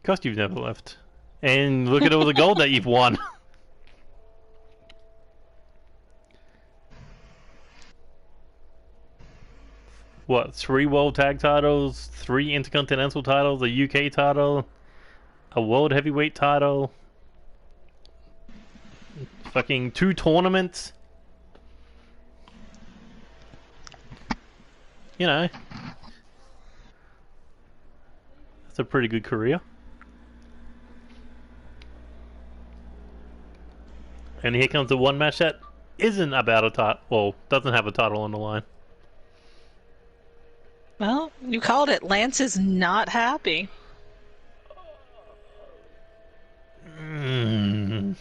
Cost you've never left. And look at all the gold that you've won. What, 3 world tag titles, 3 intercontinental titles, a UK title, a world heavyweight title, fucking 2 tournaments. You know, that's a pretty good career. And here comes the one match that isn't about a title, well, doesn't have a title on the line. Well, you called it. Lance is not happy. Sin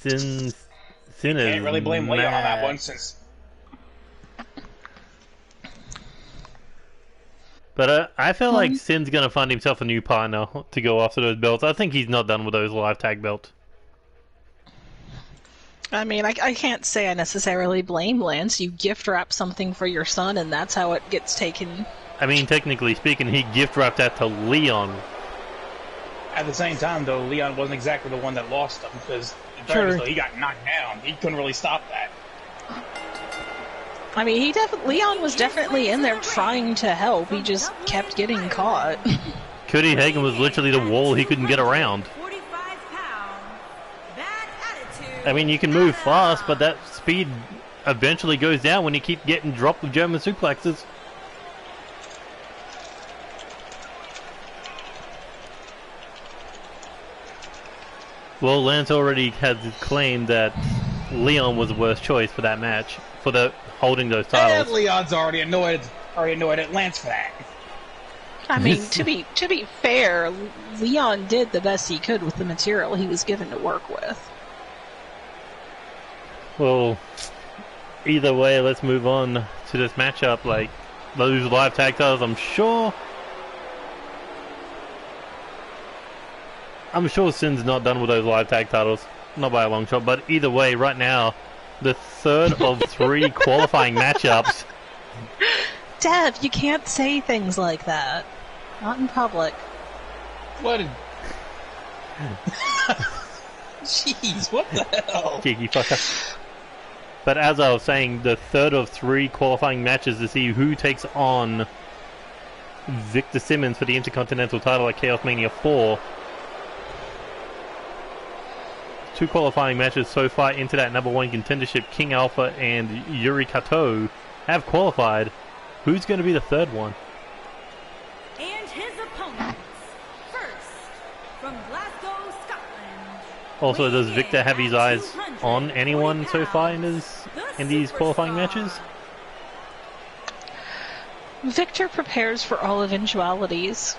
is can't really blame Leon on that mad. one since. But I feel like Sin's gonna find himself a new partner to go after those belts. I think he's not done with those live tag belts. I mean, I can't say I necessarily blame Lance. You gift wrap something for your son, and that's how it gets taken. I mean, technically speaking, he gift wrapped that to Leon. At the same time, though, Leon wasn't exactly the one that lost him because Sure. he got knocked down. He couldn't really stop that. I mean, Leon was definitely in there trying to help. He just kept getting caught. Cody Hagen was literally the wall he couldn't get around. 45 pounds. Bad attitude. I mean, you can move fast, but that speed eventually goes down when you keep getting dropped with German suplexes. Well, Lance already has claimed that Leon was the worst choice for that match, for the holding those And titles. Leon's already annoyed at Lance for that. I mean, to be fair, Leon did the best he could with the material he was given to work with. Well, either way, let's move on to this matchup. Like, those live tag titles, I'm sure Sin's not done with those live tag titles. Not by a long shot, but either way, right now, the third of 3 qualifying matchups. Dev, you can't say things like that. Not in public. What? Jeez, what the hell? Cheeky fucker. But as I was saying, the third of 3 qualifying matches to see who takes on Victor Simmons for the Intercontinental title at Chaos Mania 4. 2 qualifying matches so far into that number 1 contendership. King Alpha and Yuri Kato have qualified. Who's going to be the third one? And his opponents. First, from Glasgow, Scotland. Also, does weighing Victor in have his at eyes on 240 anyone so far in these qualifying superstar. matches? Victor prepares for all eventualities.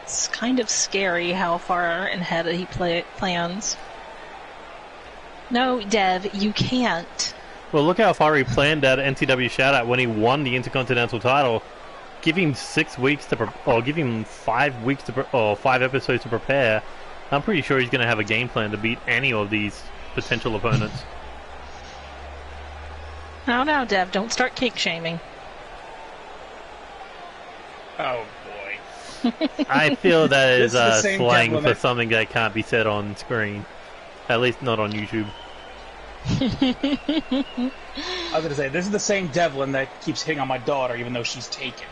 It's kind of scary how far ahead he plans. No, Dev, you can't. Well, look how far he planned that NCW Shoutout when he won the Intercontinental title. Give him 6 weeks or give him 5 weeks or 5 episodes to prepare. I'm pretty sure he's going to have a game plan to beat any of these potential opponents. No, Dev, don't start cake shaming. Oh boy. I feel that This is is the same slang for compliment. something that can't be said on screen. At least not on YouTube. I was gonna say, this is the same Devlin that keeps hitting on my daughter even though she's taken.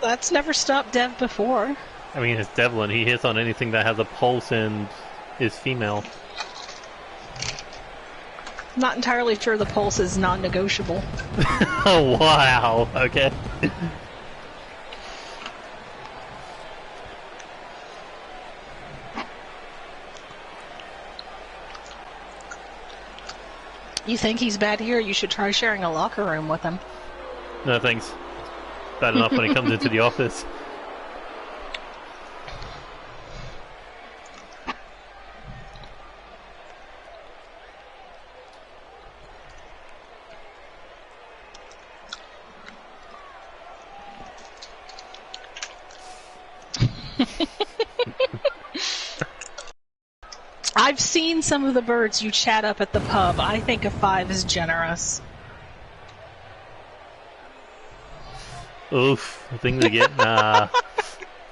That's never stopped Dev before. I mean, it's Devlin. He hits on anything that has a pulse and is female. Not entirely sure the pulse is non-negotiable. Oh, wow. Okay. You think he's bad here? You should try sharing a locker room with him. No, thanks. Bad enough when he comes into the office. I've seen some of the birds you chat up at the pub. I think a 5 is generous. Oof, things are getting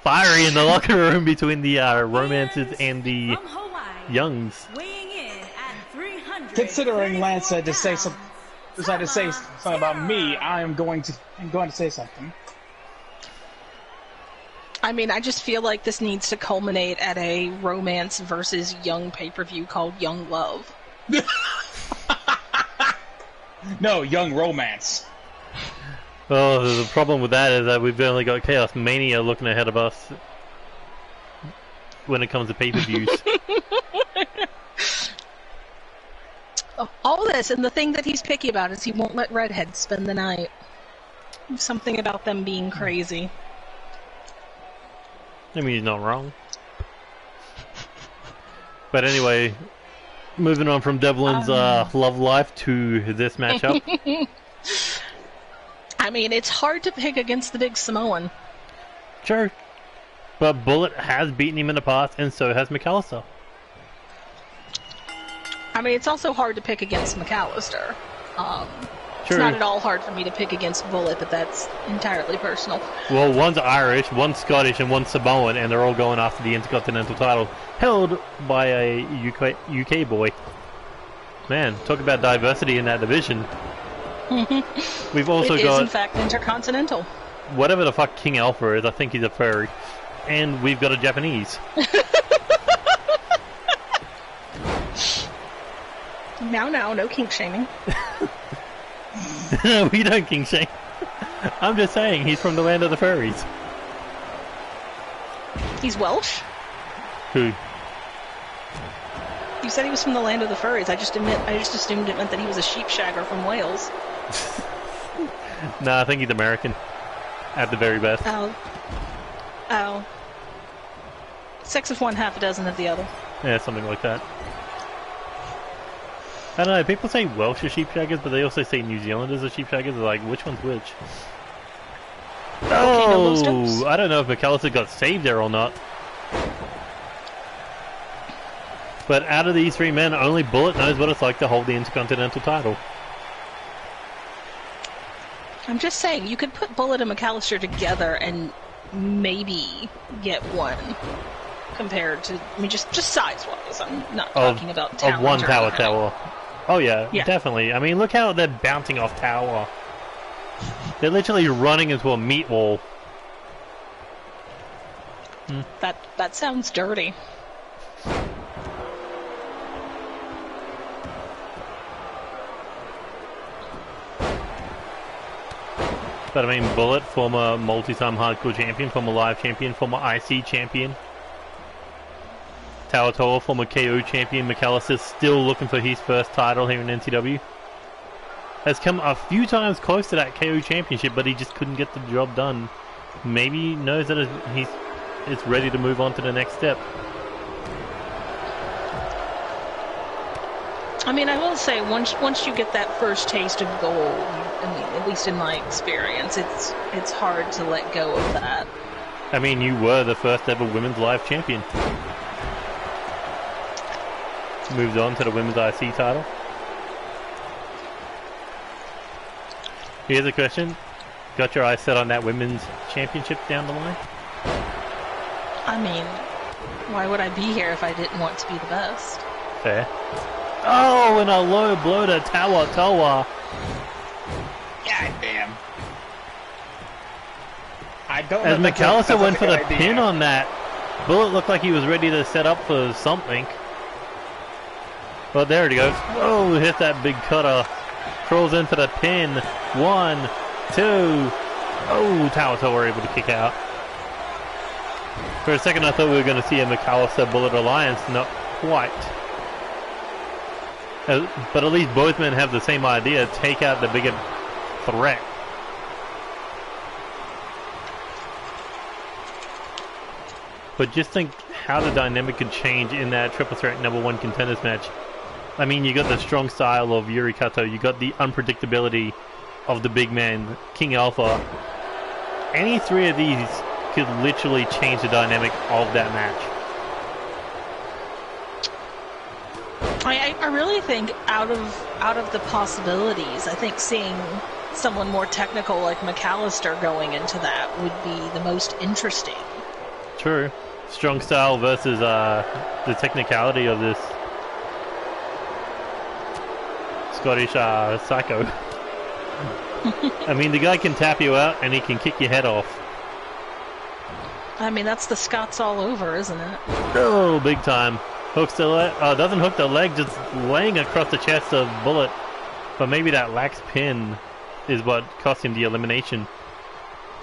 fiery in the locker room between the romances and the From Hawaii, youngs. weighing in at 300. Considering Lance decided to say something about me, I'm going to say something. I mean, I just feel like this needs to culminate at a romance versus young pay-per-view called Young Love. No, young romance. Oh, the problem with that is that we've only got Chaos Mania looking ahead of us when it comes to pay-per-views. All this, and the thing that he's picky about is he won't let redheads spend the night. Something about them being crazy. I mean, he's not wrong. But anyway, moving on from Devlin's love life to this matchup. I mean, it's hard to pick against the big Samoan. Sure. But Bullet has beaten him in the past, and so has McAllister. I mean, it's also hard to pick against McAllister. It's True. not at all hard for me to pick against Bullet, but that's entirely personal. Well, one's Irish, one's Scottish, and one's Samoan, and they're all going after the Intercontinental title, held by a UK boy. Man, talk about diversity in that division. We've also It is, got, in fact, intercontinental. whatever the fuck King Alpha is, I think he's a furry. And we've got a Japanese. Now, no kink shaming. We don't king shame. I'm just saying, he's from the land of the furries. He's Welsh? Who? You said he was from the land of the furries. I just assumed it meant that he was a sheep shagger from Wales. No, I think he's American. At the very best. Oh. Sex of one, half a dozen of the other. Yeah, something like that. I don't know, people say Welsh are sheep shaggers, but they also say New Zealanders are sheep shaggers. They're like, which one's which? Oh, I don't know if McAllister got saved there or not. But out of these three men, only Bullet knows what it's like to hold the Intercontinental title. I'm just saying, you could put Bullet and McAllister together and maybe get one. Compared to, I mean, just size-wise. I'm not talking about talent. Of one or tower. Oh yeah, definitely. I mean, look how they're bouncing off tower. They're literally running into a meat wall. That sounds dirty. But I mean, Bullet, former multi-time hardcore champion, former live champion, former IC champion. Toa, former KO champion. McAllister still looking for his first title here in NCW. Has come a few times close to that KO championship, but he just couldn't get the job done. Maybe he knows that he's ready to move on to the next step. I mean, I will say, once you get that first taste of gold, I mean, at least in my experience, it's hard to let go of that. I mean, you were the first ever women's live champion. Moved on to the women's IC title. Here's a question. Got your eyes set on that women's championship down the line? I mean, why would I be here if I didn't want to be the best? Fair. Oh, and a low blow to Toa. God damn. I don't As know if that's McAllister went a for the good idea. pin on that, Bullet looked like he was ready to set up for something. But there he goes. Oh, hit that big cutter. Crawls in for the pin. 1, 2. Oh, Tower Toe were able to kick out. For a second I thought we were going to see a McAllister Bullet alliance. Not quite. But at least both men have the same idea. Take out the bigger threat. But just think how the dynamic could change in that triple threat #1 contenders match. I mean, you got the strong style of Yuri Kato, you got the unpredictability of the big man, King Alpha. Any three of these could literally change the dynamic of that match. I really think out of the possibilities, I think seeing someone more technical like McAllister going into that would be the most interesting. True. Strong style versus the technicality of this Scottish psycho. I mean, the guy can tap you out and he can kick your head off. I mean, that's the Scots all over, isn't it? Oh, big time. Hooks the leg. Doesn't hook the leg, just laying across the chest of Bullet. But maybe that lax pin is what cost him the elimination.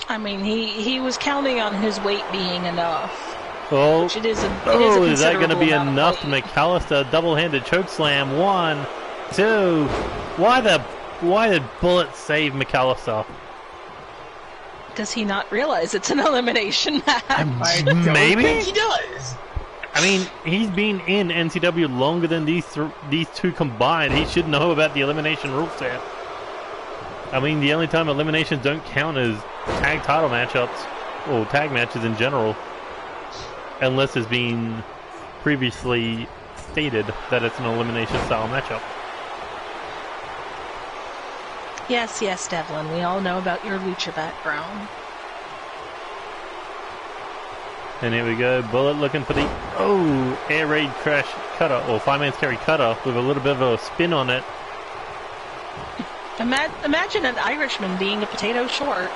I mean, he was counting on his weight being enough. Oh, Which it is a is that going to be considerable amount enough? of weight. McAllister double-handed choke slam. 1, 2. Why did Bullet save McAllister? Does he not realize it's an elimination match? Maybe He does. I mean, he's been in NCW longer than these two combined. He should know about the elimination rule set. I mean, the only time eliminations don't count is tag title matchups, or tag matches in general. Unless it's been previously stated that it's an elimination style matchup. Yes, Devlin, we all know about your lucha background. And here we go, Bullet looking for the, air raid crash cutter, or fireman's carry cutter, with a little bit of a spin on it. Imagine an Irishman being a potato short.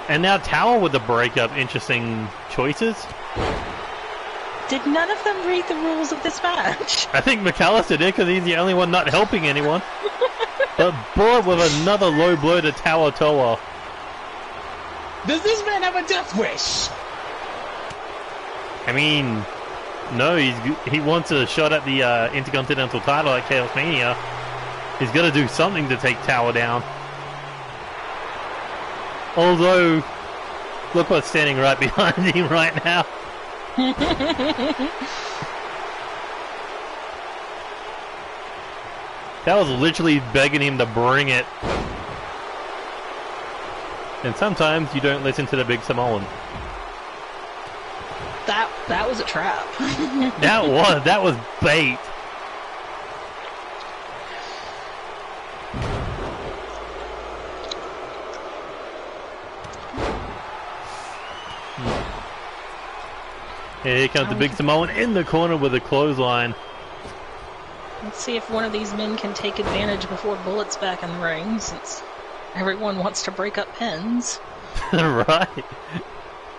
And now Tower with the breakup, interesting choices. Did none of them read the rules of this match? I think McAllister did, because he's the only one not helping anyone. But Bullet with another low blow to Tower Toa. Does this man have a death wish? I mean, no, he wants a shot at the Intercontinental title at Chaos Mania. He's got to do something to take Tower down. Although, look what's standing right behind him right now. That was literally begging him to bring it. And sometimes you don't listen to the big Samoan. That was a trap. That was bait. Here comes the big Samoan in the corner with a clothesline. Let's see if one of these men can take advantage before Bullet's back in the ring, since everyone wants to break up pins. Right.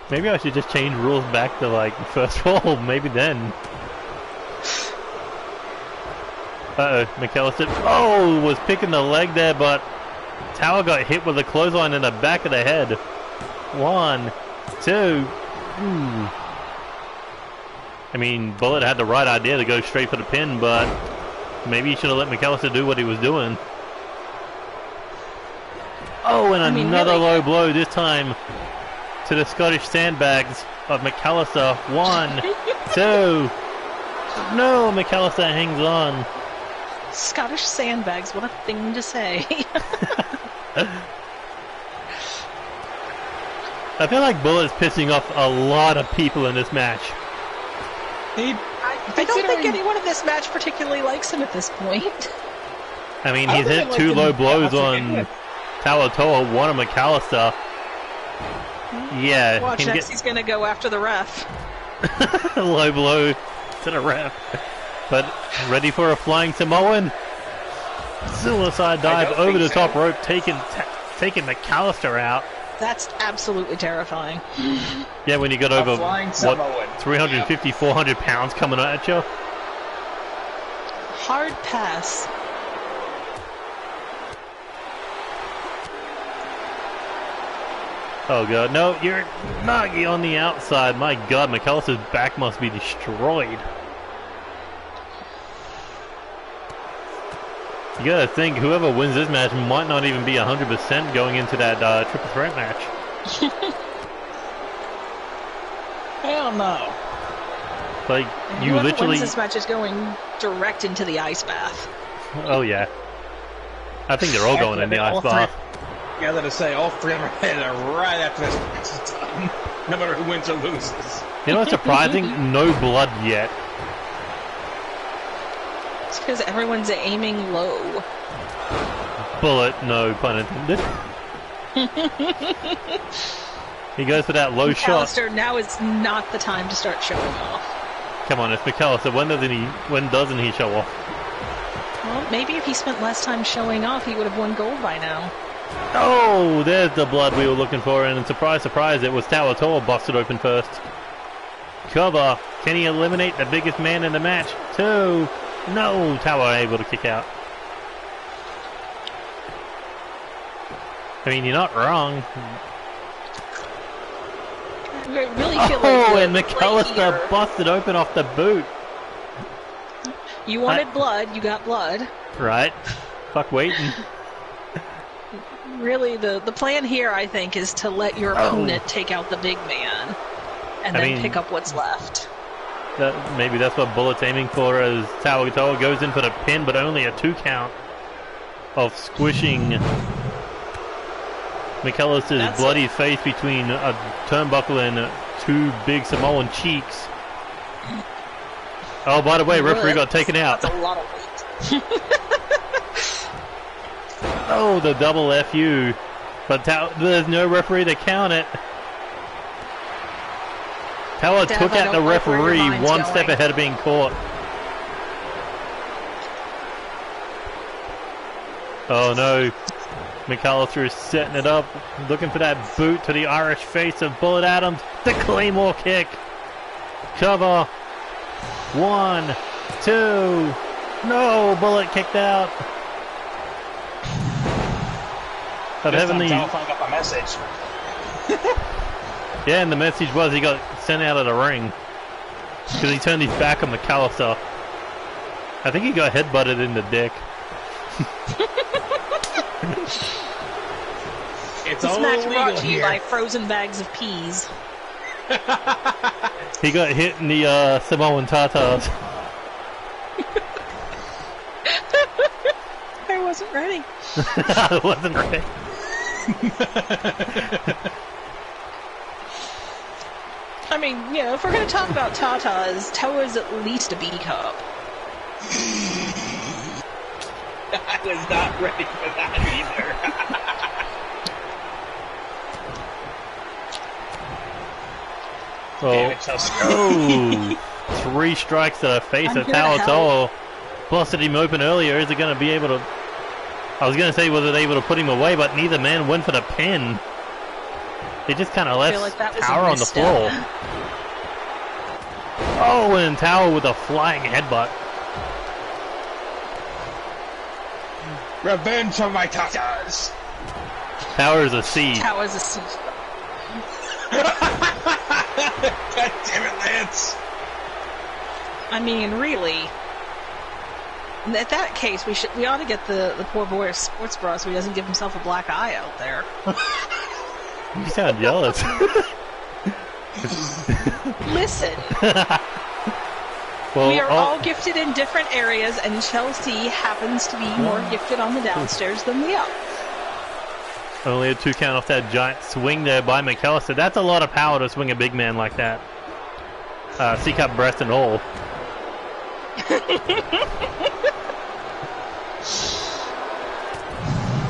Maybe I should just change rules back to like first roll, maybe then. Uh-oh, McAllister, was picking the leg there, but Tower got hit with a clothesline in the back of the head. 1, 2, I mean, Bullet had the right idea to go straight for the pin, but maybe he should have let McAllister do what he was doing. And another low blow, this time to the Scottish sandbags of McAllister. 1, 2. No, McAllister hangs on. Scottish sandbags, what a thing to say. I feel like Bullet's pissing off a lot of people in this match. I don't think anyone in this match particularly likes him at this point. I mean, he's hit 2 low blows on Tower Toa, 1 on McAllister. Yeah. Watch next, he's gonna go after the ref. Low blow to the ref. But ready for a flying Samoan. Suicide dive over the top rope, taking taking McAllister out. That's absolutely terrifying. Yeah, when you got over, flying what, Samoan. 350, 400 pounds coming at you. Hard pass. Oh god, no, you're Nagi on the outside. My god, McAllister's back must be destroyed. You gotta think, whoever wins this match might not even be 100% going into that triple threat match. Hell no. Like, And you whoever literally... wins this match is going direct into the ice bath. Oh yeah. I think they're all going in the ice bath. Yeah, to say all three of them are headed right after this match is done. No matter who wins or loses. You know what's surprising? No blood yet. It's because everyone's aiming low. Bullet, no pun intended. He goes for that low shot. McAllister, now is not the time to start showing off. Come on, it's McAllister. When doesn't he show off? Well, maybe if he spent less time showing off, he would have won gold by now. Oh, there's the blood we were looking for, and surprise, surprise, it was Tower Tor busted open first. Cover. Can he eliminate the biggest man in the match? 2. No, Tower able to kick out. I mean, you're not wrong. I really feel Oh, like and McAllister busted open off the boot. You wanted blood, you got blood. Right. Fuck waiting. Really, the plan here, I think, is to let your opponent take out the big man, and then pick up what's left. Maybe that's what Bullet's aiming for, as Tower goes in for the pin, but only a 2 count of squishing McAllister's bloody face between a turnbuckle and 2 big Samoan cheeks. Oh, by the way, referee got taken out. That's a lot of weight. Oh, the double FU. But there's no referee to count it. Tower took out the referee one step ahead of being caught. Oh no. McAllister is setting it up, looking for that boot to the Irish face of Bullet Adams. The Claymore kick. Cover. 1, 2. No, Bullet kicked out. But heavenly. Got my message. Yeah, and the message was he got sent out of the ring because he turned his back on McAllister. I think he got headbutted in the dick. It's this all match legal brought to you here. by frozen bags of peas. He got hit in the Samoan tatas. I wasn't ready. I wasn't ready. I mean, you know, if we're going to talk about tatas, Toa's at least a B cup. I was not ready for that either. Well, Damn it, 3 strikes to the face I'm of here to Tower help. Toll. Busted him open earlier. Is it going to be able to... I was going to say, was it able to put him away, but neither man went for the pin. They just kind of left like that was a Tower on the misstep. floor. Oh, and Tower with a flying headbutt. Revenge for my tatas. Tower is a C. Toa's a C. God damn it, Lance. I mean, really. In that case, we ought to get the poor boy a sports bra so he doesn't give himself a black eye out there. You sound jealous. Listen, Well, we are all gifted in different areas, and Chelsea happens to be more gifted on the downstairs than the up. only a 2 count off that giant swing there by McAllister. That's a lot of power to swing a big man like that. C-cup breast and all.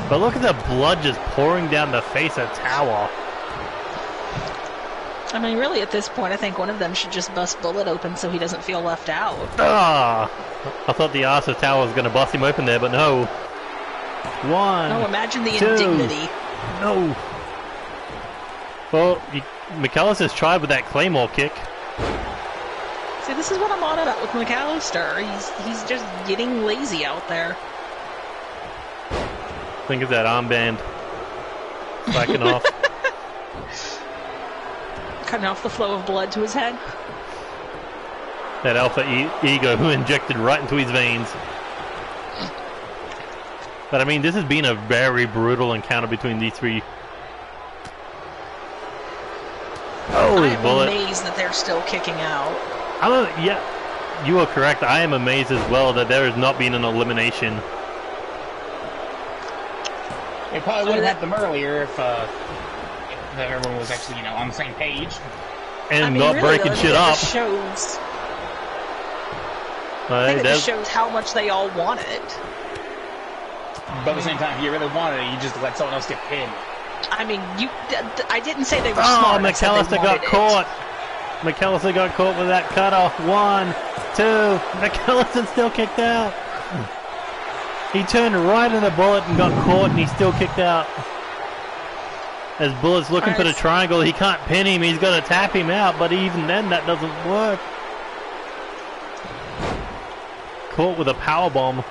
But look at the blood just pouring down the face of Tower. I mean, really, at this point, I think one of them should just bust Bullet open so he doesn't feel left out. Ah! I thought the ass of Tower was going to bust him open there, but no. 1. Oh, imagine the 2. indignity. No. Well, McAllister's tried with that Claymore kick. See, this is what I'm on about with McAllister. He's just getting lazy out there. Think of that armband. Backing off. Cutting off the flow of blood to his head. That alpha ego who injected right into his veins. But I mean, this has been a very brutal encounter between these three. Oh, his bullet. I'm amazed that they're still kicking out. Yeah, you are correct. I am amazed as well that there has not been an elimination. They probably would have had them earlier if everyone was actually, on the same page. And not really, breaking shit up. Shows, I think it just shows how much they all want it. But at the same time, if you really wanted it, you just let someone else get pinned. I mean, I didn't say they were smart. Oh, McAllister got caught. McAllister got caught with that cutoff. 1, 2. McAllister still kicked out. He turned right in the bullet and got caught, and he still kicked out. As Bullet's looking for the triangle, he can't pin him. He's got to tap him out, but even then, that doesn't work. Caught with a power bomb.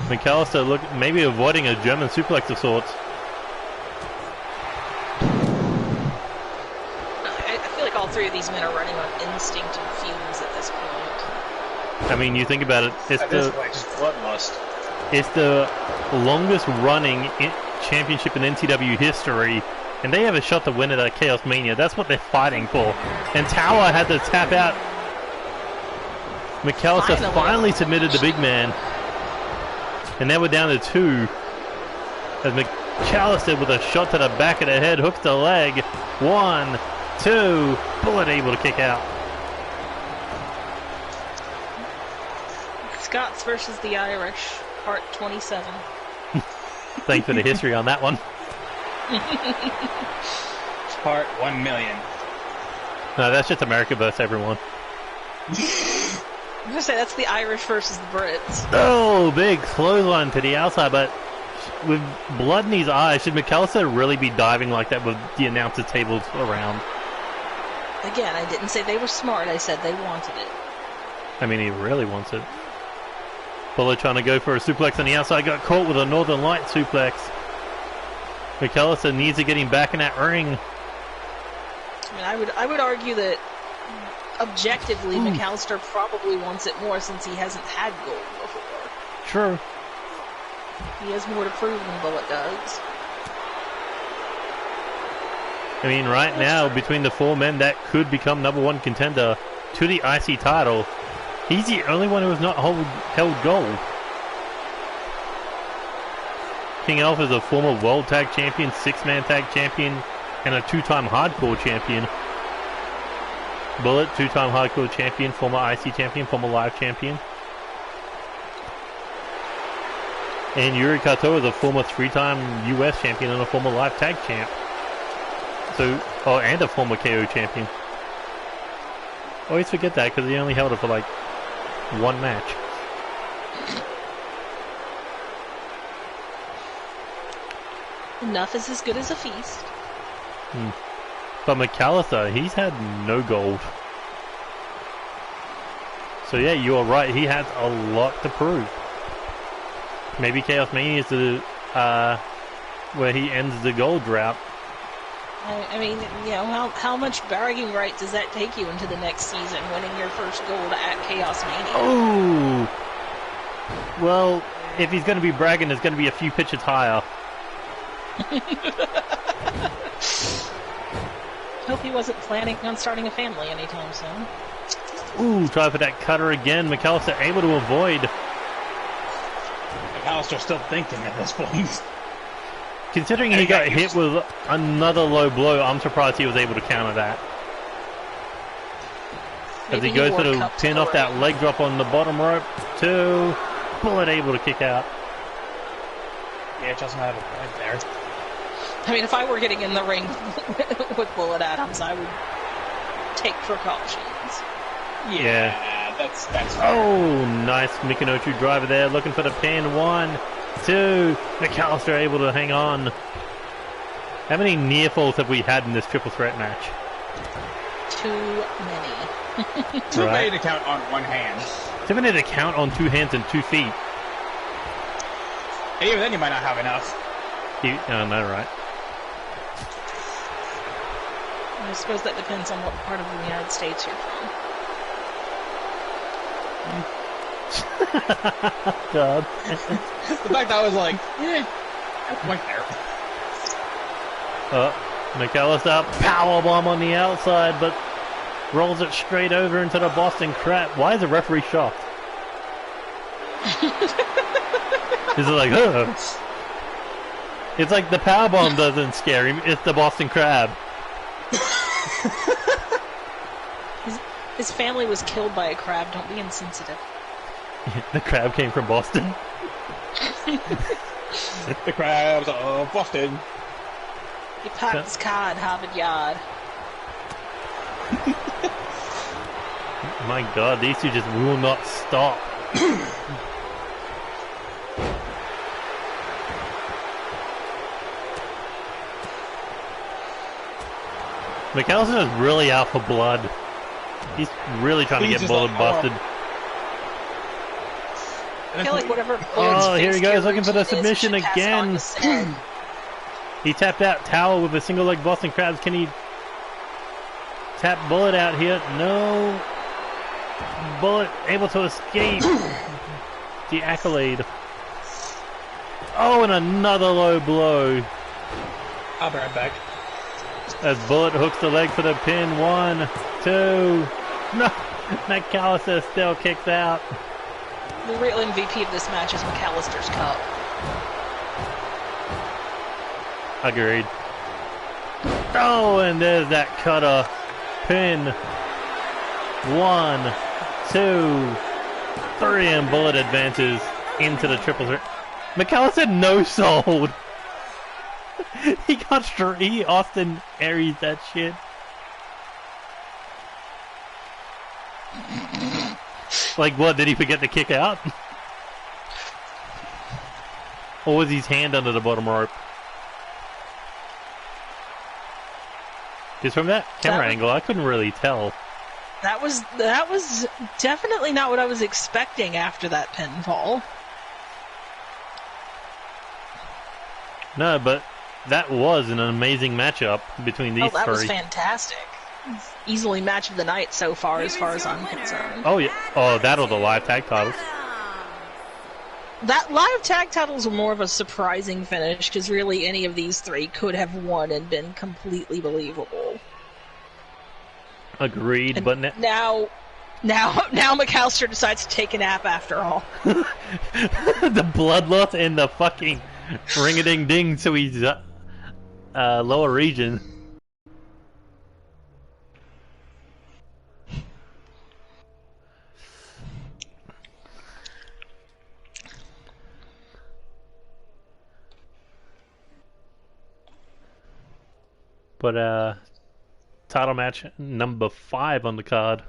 McAllister maybe avoiding a German suplex of sorts. I feel like all three of these men are running on instinct and fumes at this point. I mean, you think about it. It's just bloodlust. It's the longest running championship in NCW history, and they have a shot to win it at Chaos Mania. That's what they're fighting for. And Tower had to tap out. McAllister finally submitted the big man. And now we're down to 2. As McAllister with a shot to the back of the head hooks the leg. 1, 2. Bullet able to kick out. Scots versus the Irish, part 27. Thanks for the history on that one. Part 1 million. No, that's just America versus everyone. I'm gonna say that's the Irish versus the Brits. Oh, big clothesline to the outside, but with blood in his eyes, should McAllister really be diving like that with the announcer tables around? Again, I didn't say they were smart, I said they wanted it. I mean, he really wants it. Bullet trying to go for a suplex on the outside, got caught with a Northern Light suplex. McAllister needs to get him back in that ring. I mean, I would argue that objectively, McAllister probably wants it more since he hasn't had gold before. True. He has more to prove than Bullet does. I mean, right now, between the 4 men, that could become #1 contender to the IC title. He's the only one who has not held gold. King Alpha is a former World Tag Champion, 6-man Tag Champion, and a 2-time Hardcore Champion. Bullet, 2-time Hardcore Champion, former IC Champion, former Live Champion. And Yuri Kato is a former 3-time US Champion and a former Live Tag Champ. And a former KO Champion. Always forget that because he only held it for like 1 match. Enough is as good as a feast. But McAllister, he's had no gold. So yeah, you are right. He has a lot to prove. Maybe Chaos Mania is the where he ends the gold drought. I mean, how much bragging right does that take you into the next season, winning your first gold at Chaos Mania? Oh, well, if he's going to be bragging, it's going to be a few pitches higher. Hope he wasn't planning on starting a family anytime soon. Ooh, try for that cutter again. McAllister able to avoid. McAllister's still thinking at this point. Considering he got hit with another low blow, I'm surprised he was able to counter that. As he goes for the pin off that leg drop on the bottom rope. 2. Bullet able to kick out. Yeah, Chelsea might have a point there. I mean, if I were getting in the ring with Bullet Adams, I would take precautions. Yeah, that's fair. Oh, nice Mikinochu driver there, looking for the pin. 1, 2. McAllister able to hang on. How many near falls have we had in this triple threat match? Too many. Too many to count on one hand. Too many to count on 2 hands and 2 feet. And even then you might not have enough. Oh, no, right. I suppose that depends on what part of the United States you're from. God. The fact that I was like, I went there. McAllister powerbomb on the outside, but rolls it straight over into the Boston Crab. Why is the referee shocked? Is it like, ugh? It's like the powerbomb doesn't scare him, it's the Boston Crab. His family was killed by a crab, don't be insensitive. The crab came from Boston. The crabs of Boston. He parked his car at Harvard Yard. My God, these two just will not stop. McAllister is really out for blood. He's really trying to get bullet busted. I feel like whatever. Oh, here he goes, looking for the submission again. He tapped out Tower with a single leg Boston Crabs. Can he tap Bullet out here? No. Bullet able to escape the accolade. Oh, and another low blow. I'll be right back. As Bullet hooks the leg for the pin. 1, 2. No, McAllister still kicks out. The real MVP of this match is McAllister's cup. Agreed. Oh, and there's that cutter. Pin. 1, 2, 3, and Bullet advances into the triple threat. McAllister no sold. He got straight. He Austin Aries that shit. Like what? Did he forget to kick out? Or was his hand under the bottom rope? Because from that camera angle, I couldn't really tell. That was definitely not what I was expecting after that pinfall. No, but that was an amazing matchup between these that three. Was fantastic. Easily match of the night so far, as far as I'm concerned. Oh yeah. Oh, that or the live tag titles. That live tag titles were more of a surprising finish, because really any of these three could have won and been completely believable. Agreed, and but now McAllister decides to take a nap after all. The bloodlust and the fucking ring-a-ding-ding to his lower region. But title match number 5 on the card.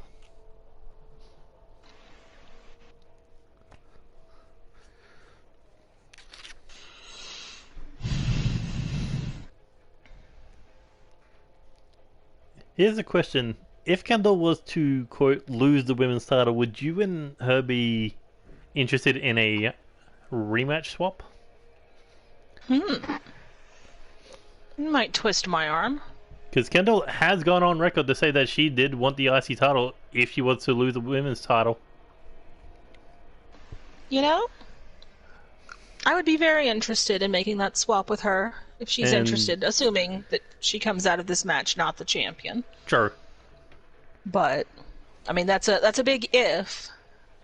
Here's a question. If Kendall was to, quote, lose the women's title, would you and her be interested in a rematch swap? Might twist my arm. Because Kendall has gone on record to say that she did want the IC title if she was to lose the women's title. You know, I would be very interested in making that swap with her if she's interested, assuming that she comes out of this match not the champion. Sure. But I mean, that's a big if.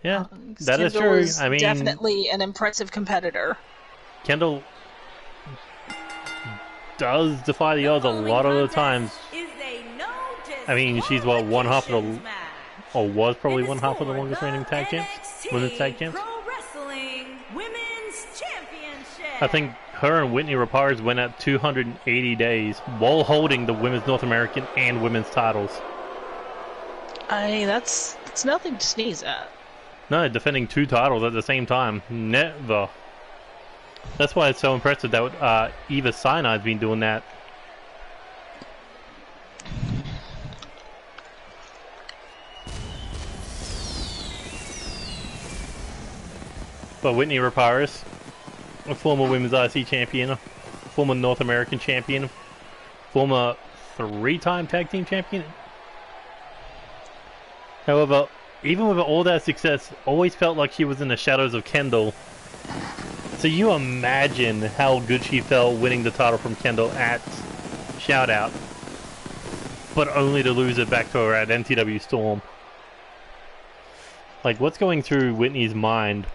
Yeah, that is Kendall true. Is I mean, definitely an impressive competitor. Kendall does defy the odds a lot of the times. I mean, she's what, one half of the, or was probably one half of the longest reigning tag champs, women's tag champs. I think her and Whitney Raparez went at 280 days while holding the women's North American and women's titles. That's nothing to sneeze at. No, defending 2 titles at the same time. Never. That's why it's so impressive that Eva Sinai's been doing that. But Whitney Raparis, a former women's IC champion, former North American champion, former 3-time tag team champion. However, even with all that success, always felt like she was in the shadows of Kendall. So you imagine how good she felt winning the title from Kendall at Shoutout, but only to lose it back to her at NCW Storm. Like, what's going through Whitney's mind?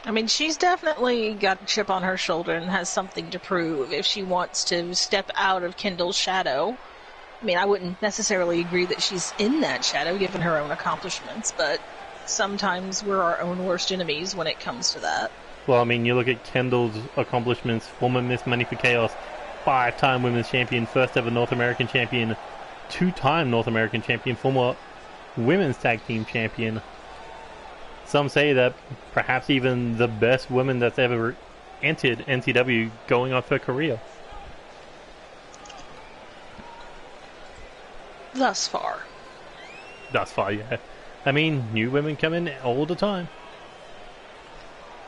I mean, she's definitely got a chip on her shoulder and has something to prove if she wants to step out of Kendall's shadow. I mean, I wouldn't necessarily agree that she's in that shadow given her own accomplishments, but sometimes we're our own worst enemies when it comes to that. Well, I mean, you look at Kendall's accomplishments, former Miss Money for Chaos, 5-time women's champion, first ever North American champion, 2-time North American champion, former women's tag team champion. Some say that perhaps even the best woman that's ever entered NCW going off her career. Thus far. Thus far, yeah. I mean, new women come in all the time.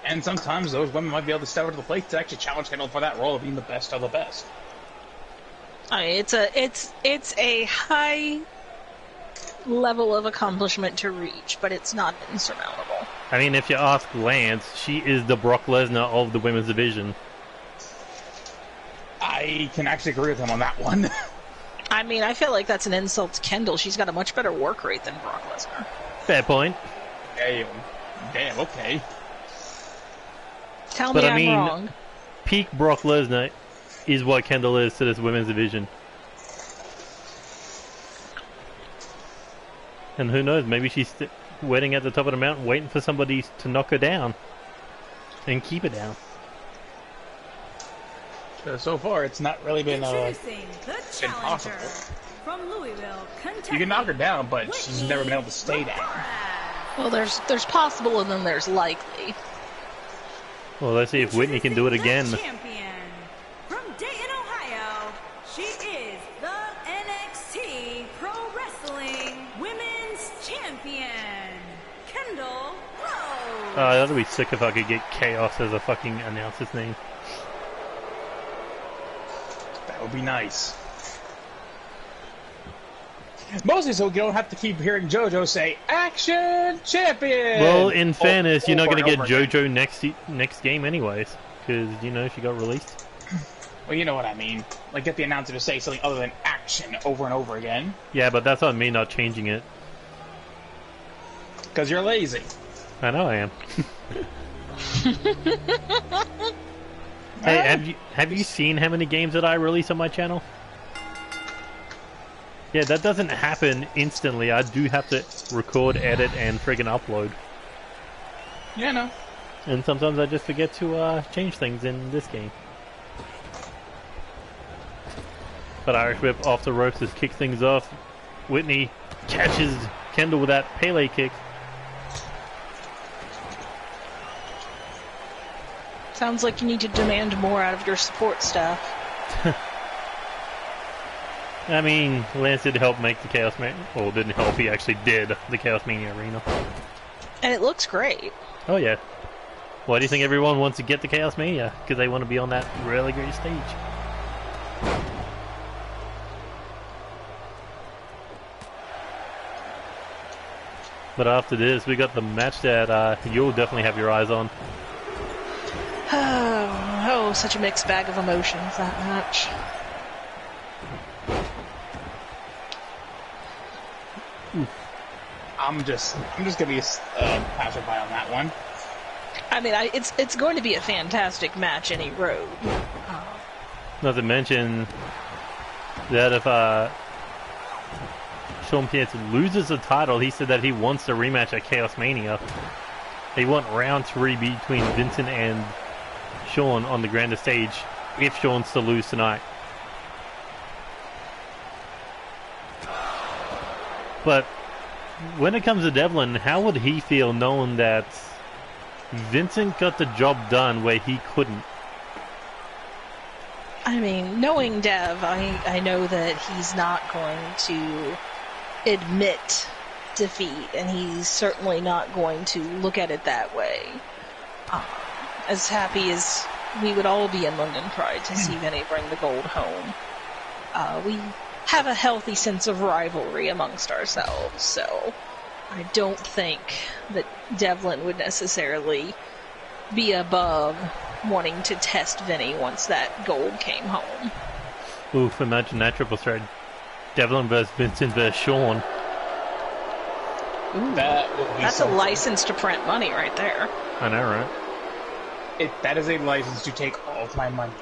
And sometimes those women might be able to step up to the plate to actually challenge Kendall for that role of being the best of the best. I mean, it's a high level of accomplishment to reach, but it's not insurmountable. I mean, if you ask Lance, she is the Brock Lesnar of the women's division. I can actually agree with him on that one. I mean, I feel like that's an insult to Kendall. She's got a much better work rate than Brock Lesnar. Fair point. Damn, okay. Tell me I'm wrong. Peak Brock Lesnar is what Kendall is to this women's division. And who knows, maybe she's waiting at the top of the mountain, waiting for somebody to knock her down. And keep her down. So far, it's not really been Introducing the challenger possible. from Louisville, Kentucky. You can knock her down, but she's Whitney never been able to stay down. Raparis. Well, there's possible and then there's likely. Well, let's see if Whitney can do it again. The champion from Dayton, Ohio. She is the NXT Pro Wrestling Women's Champion, Kendall Rose. That would be sick if I could get Chaos as a fucking announcer's name. That would be nice. Mostly so you don't have to keep hearing JoJo say, "Action Champion!" Well, in fairness, you're not going to get over and over JoJo next game anyways. Because, you know, she got released. Well, you know what I mean. Like, get the announcer to say something other than action over and over again. Yeah, but that's on me not changing it. Because you're lazy. I know I am. Hey, have you seen how many games that I release on my channel? Yeah, that doesn't happen instantly. I do have to record, edit, and friggin' upload. Yeah, no. And sometimes I just forget to change things in this game. But Irish Whip off the ropes just kicks things off. Whitney catches Kendall with that Pele kick. Sounds like you need to demand more out of your support staff. I mean, Lance did help make the Chaos Mania. Well, didn't help, he actually did the Chaos Mania arena. And it looks great. Oh, yeah. Why do you think everyone wants to get the Chaos Mania? Because they want to be on that really great stage. But after this, we got the match that you'll definitely have your eyes on. Oh, such a mixed bag of emotions, that match. I'm just gonna be a passerby on that one. I mean, it's going to be a fantastic match any road. Not to mention that if Sean Pierce loses the title, he said that he wants a rematch at Chaos Mania. They want round 3 between Vincent and Sean on the grander stage if Sean's to lose tonight. But when it comes to Devlin, how would he feel knowing that Vincent got the job done where he couldn't. I mean, knowing Dev, I know that he's not going to admit defeat, and he's certainly not going to look at it that way. As happy as we would all be in London Pride to see Vinny bring the gold home, we have a healthy sense of rivalry amongst ourselves, so I don't think that Devlin would necessarily be above wanting to test Vinny once that gold came home. Oof, imagine that triple threat. Devlin versus Vincent versus Sean. Ooh, that's a license to print money right there. I know, right? That is a license to take all of my money.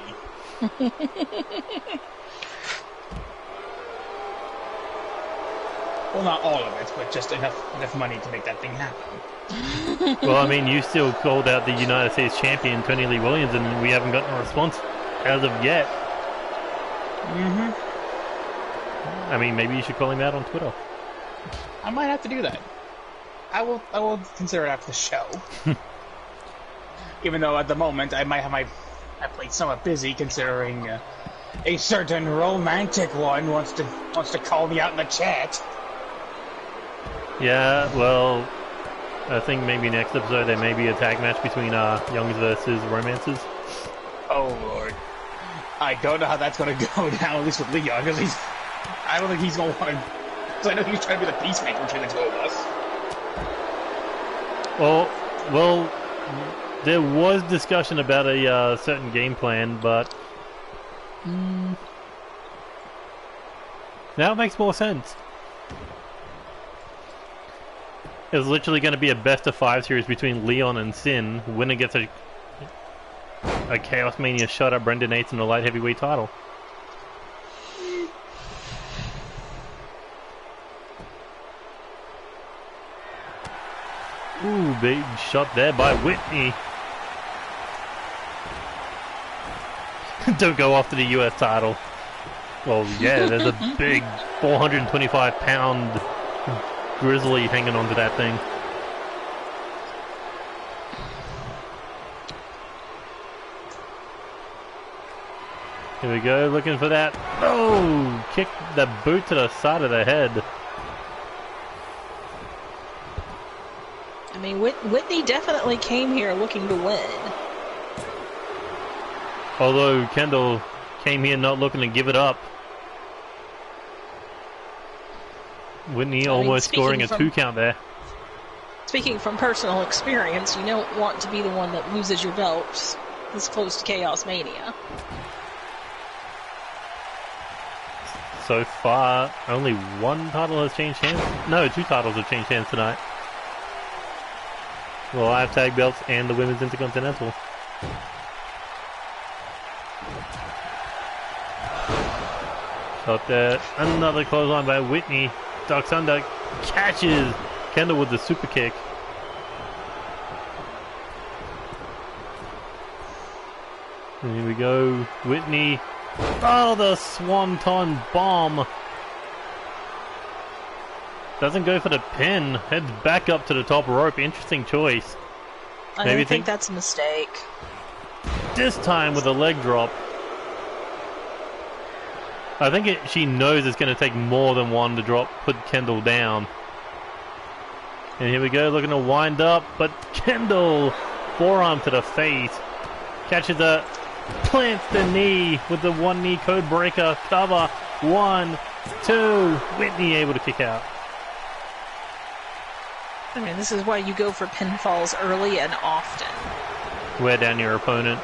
Well, not all of it, but just enough money to make that thing happen. Well, I mean, you still called out the United States champion, Tony Lee Williams, and we haven't gotten a response as of yet. I mean, maybe you should call him out on Twitter. I might have to do that. I will consider it after the show. Even though at the moment I might have my plate somewhat busy, considering a certain romantic one wants to call me out in the chat. Yeah, well, I think maybe next episode there may be a tag match between Youngs versus Romances. Oh lord, I don't know how that's gonna go down. At least with Leon, because I don't think he's gonna want to. Because I know he's trying to be the peacemaker between the two of us. Well, there was discussion about a certain game plan, but now it makes more sense. It was literally going to be a best-of-5 series between Leon and Sin. Winner gets a Chaos Mania shot at Brendan Nates in the light heavyweight title. Ooh, big shot there by Whitney. Don't go after the US title. Well, yeah, there's a big 425-pound grizzly hanging onto that thing. Here we go, looking for that. Oh, kick the boot to the side of the head. I mean, Whitney definitely came here looking to win. Although Kendall came here not looking to give it up. Whitney almost scoring a 2 count there. Speaking from personal experience, you don't want to be the one that loses your belt this close to Chaos Mania. So far, only one title has changed hands. No, 2 titles have changed hands tonight. The live tag belts and the women's intercontinental. Shot there. Another clothesline by Whitney. Ducks under, catches Kendall with the super kick. And here we go, Whitney. Oh, the Swanton bomb. Doesn't go for the pin. Heads back up to the top rope. Interesting choice. I think that's a mistake. This time with a leg drop. I think she knows it's going to take more than one to put Kendall down. And here we go, looking to wind up, but Kendall, forearm to the face, catches a, plants the knee with the 1 knee code breaker, cover, 1, 2, Whitney able to kick out. I mean, this is why you go for pinfalls early and often. Wear down your opponent.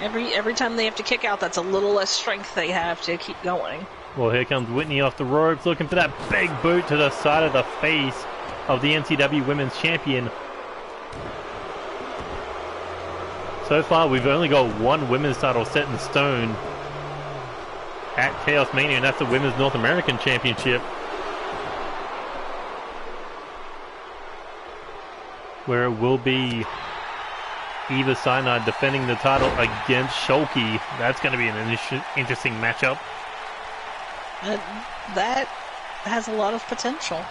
Every time they have to kick out, that's a little less strength they have to keep going. Well, here comes Whitney off the ropes, looking for that big boot to the side of the face of the NCW Women's Champion. So far, we've only got 1 women's title set in stone at Chaos Mania, and that's the Women's North American Championship, where it will be Eva Sinai defending the title against Shulky. That's going to be an interesting matchup. That has a lot of potential.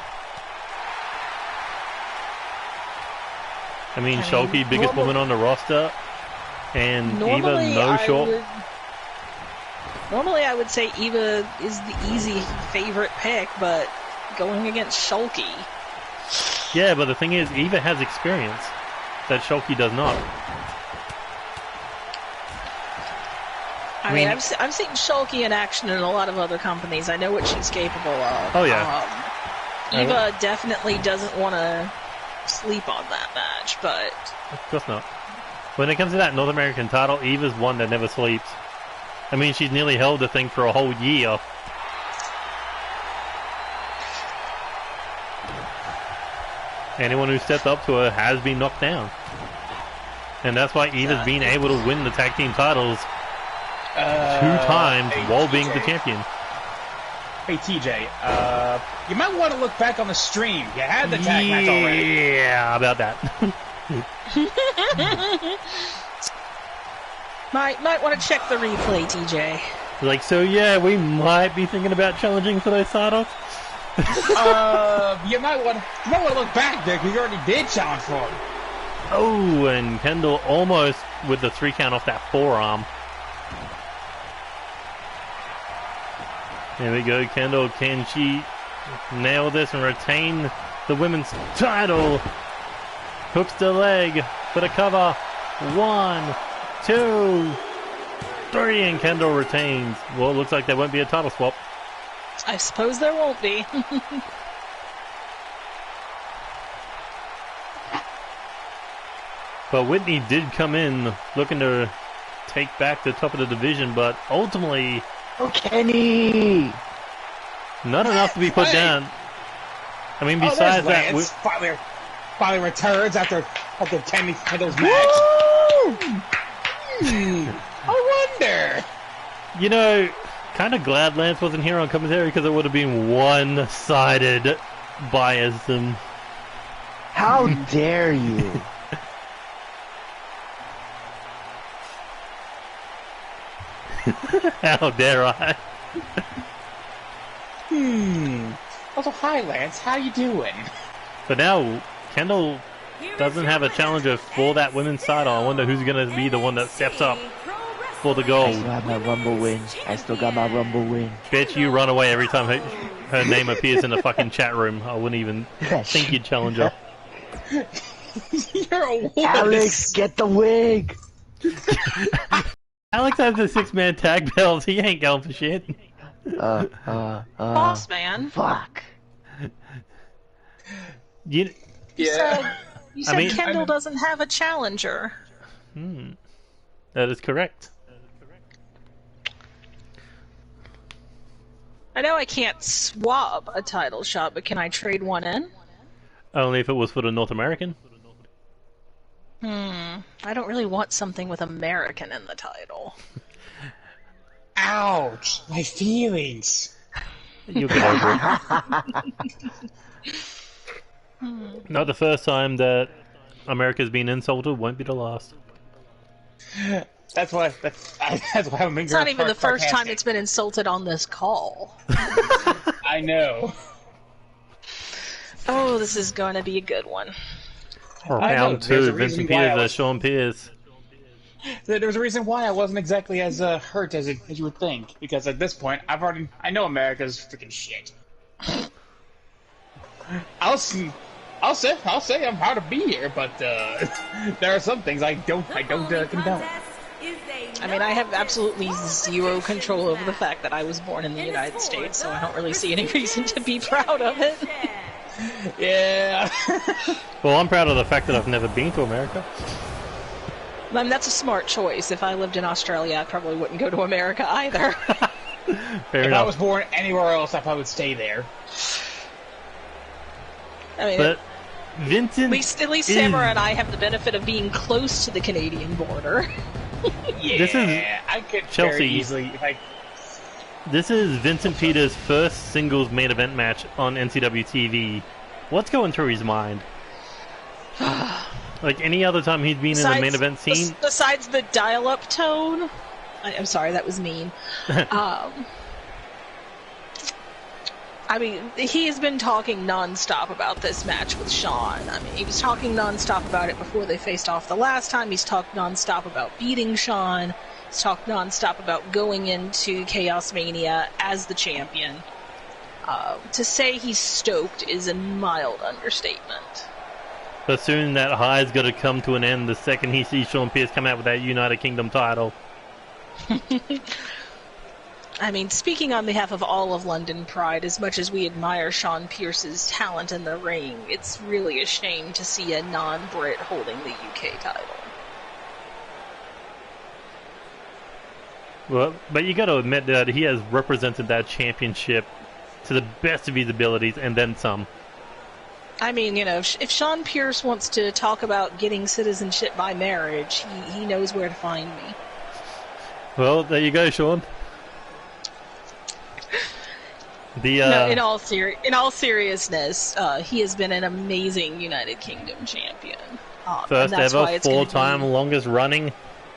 I mean, Shulky, biggest woman on the roster, and Eva, no short. Normally, I would say Eva is the easy favorite pick, but going against Shulky. Yeah, but the thing is, Eva has experience that Shulky does not. I mean, I've seen Shulky in action in a lot of other companies. I know what she's capable of. Oh, yeah. Eva definitely doesn't want to sleep on that match, but... Of course not. When it comes to that North American title, Eva's one that never sleeps. I mean, she's nearly held the thing for a whole year. Anyone who stepped up to her has been knocked down. And that's why Eva's been able to win the tag team titles 2 times while being the champion. Hey TJ, you might want to look back on the stream. You had the tag match already. Yeah, about that. might want to check the replay, TJ. Like, so yeah, we might be thinking about challenging for those titles. You might want to look back there because you already did challenge for it. Oh, and Kendall almost with the 3 count off that forearm. There we go, Kendall. Can she nail this and retain the women's title? Hooks the leg for the cover. 1, 2, 3, and Kendall retains. Well, it looks like there won't be a title swap. I suppose there won't be. But Whitney did come in looking to take back the top of the division, but ultimately... Oh, Kenny! Not enough to be put down. I mean, besides that... Finally returns after Kendall's match. I wonder. You know, kind of glad Lance wasn't here on commentary because it would have been one-sided biasm. How dare you? How dare I? Also, hi Lance, how you doing? But now, Kendall doesn't have a challenger for that women's title. I wonder who's going to be the one that steps up for the I gold. still have my Rumble win. I still got my Rumble win. Bet you run away every time her name appears in the fucking chat room. I wouldn't even think you'd challenge her. You're a wuss. Alex, get the wig! Alex has the 6-man tag belts. He ain't going for shit. Boss man. Fuck. You said Kendall doesn't have a challenger. That is correct. I know I can't swap a title shot, but can I trade one in? Only if it was for the North American. I don't really want something with American in the title. Ouch! My feelings. You'll get over it. Not the first time that America's been insulted, won't be the last. That's why I'm It's not even the first time it's been insulted on this call. I know. Oh, this is going to be a good one. Round 2, Vincent Peters versus Sean Pierce. There's a reason why I wasn't exactly as hurt as you would think, because at this point I know America's freaking shit. I'll say I'm proud to be here, but there are some things I don't condone. I mean, I have absolutely zero control over the fact that I was born in the United States, so I don't really see any reason to be proud of it. Yeah. Well, I'm proud of the fact that I've never been to America. I mean, that's a smart choice. If I lived in Australia, I probably wouldn't go to America either. Fair if enough. I was born anywhere else, I probably would stay there. I mean, But Vincent at least Samara and I have the benefit of being close to the Canadian border. Yeah, This is I could Chelsea. very easily. This is Vincent Peters' first singles main event match on NCW TV. What's going through his mind? Like any other time he's been in the main event scene? Besides the dial-up tone... I'm sorry, that was mean. I I mean, he has been talking non-stop about this match with Sean. I mean, he was talking non-stop about it before they faced off the last time. He's talked non-stop about beating Sean. He's talked non-stop about going into Chaos Mania as the champion. To say he's stoked is a mild understatement. But soon that high's got to come to an end the second he sees Sean Pierce come out with that United Kingdom title. I mean, speaking on behalf of all of London Pride, as much as we admire Sean Pierce's talent in the ring, it's really a shame to see a non-Brit holding the UK title. Well, but you got to admit that he has represented that championship to the best of his abilities and then some. I mean, you know, if Sean Pierce wants to talk about getting citizenship by marriage, he knows where to find me. Well, there you go, Sean. No, in all seriousness, he has been an amazing United Kingdom champion. First ever, 4-time longest running,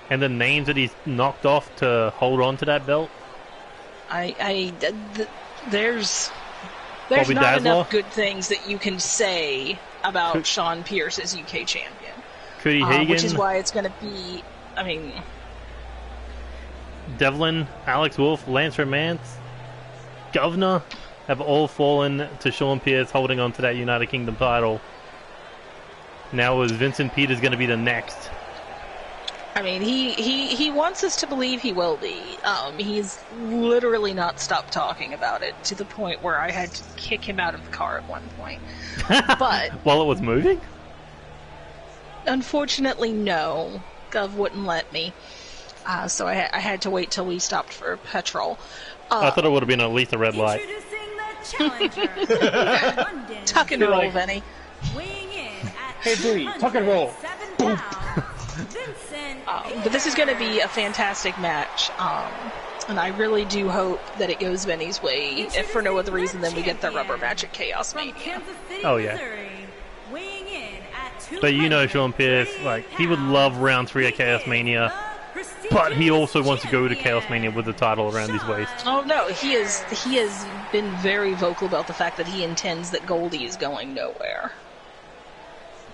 and the names that he's knocked off to hold on to that belt. There's Bobby not Dazzler? enough good things that you can say about Sean Pierce as UK champion. Cody Hagan, which is why it's going to be, I mean... Devlin, Alex Wolf, Lance Romance, Governor have all fallen to Sean Pierce holding on to that United Kingdom title. Now is Vincent Peters going to be the next? I mean, he wants us to believe he will be. He's literally not stopped talking about it to the point where I had to kick him out of the car at one point. But while it was moving? Unfortunately, no. Gov wouldn't let me. So I had to wait till we stopped for petrol. I thought it would have been at least a red light. Introducing the challenger. London, Tuck and roll, Vinny. weighing in at Hey, Dewey, tuck and roll. 207 pounds, Vincent But this is going to be a fantastic match. And I really do hope that it goes Vinny's way, if for no other reason than we get the rubber match at Chaos from Mania. Kansas City, Oh, yeah. Missouri, weighing in at But you know Sean Pierce, like, he would love round 3 at Chaos Mania, but he also wants to go to Chaos Mania with the title around his waist. Oh no, he has been very vocal about the fact that he intends that Goldie is going nowhere.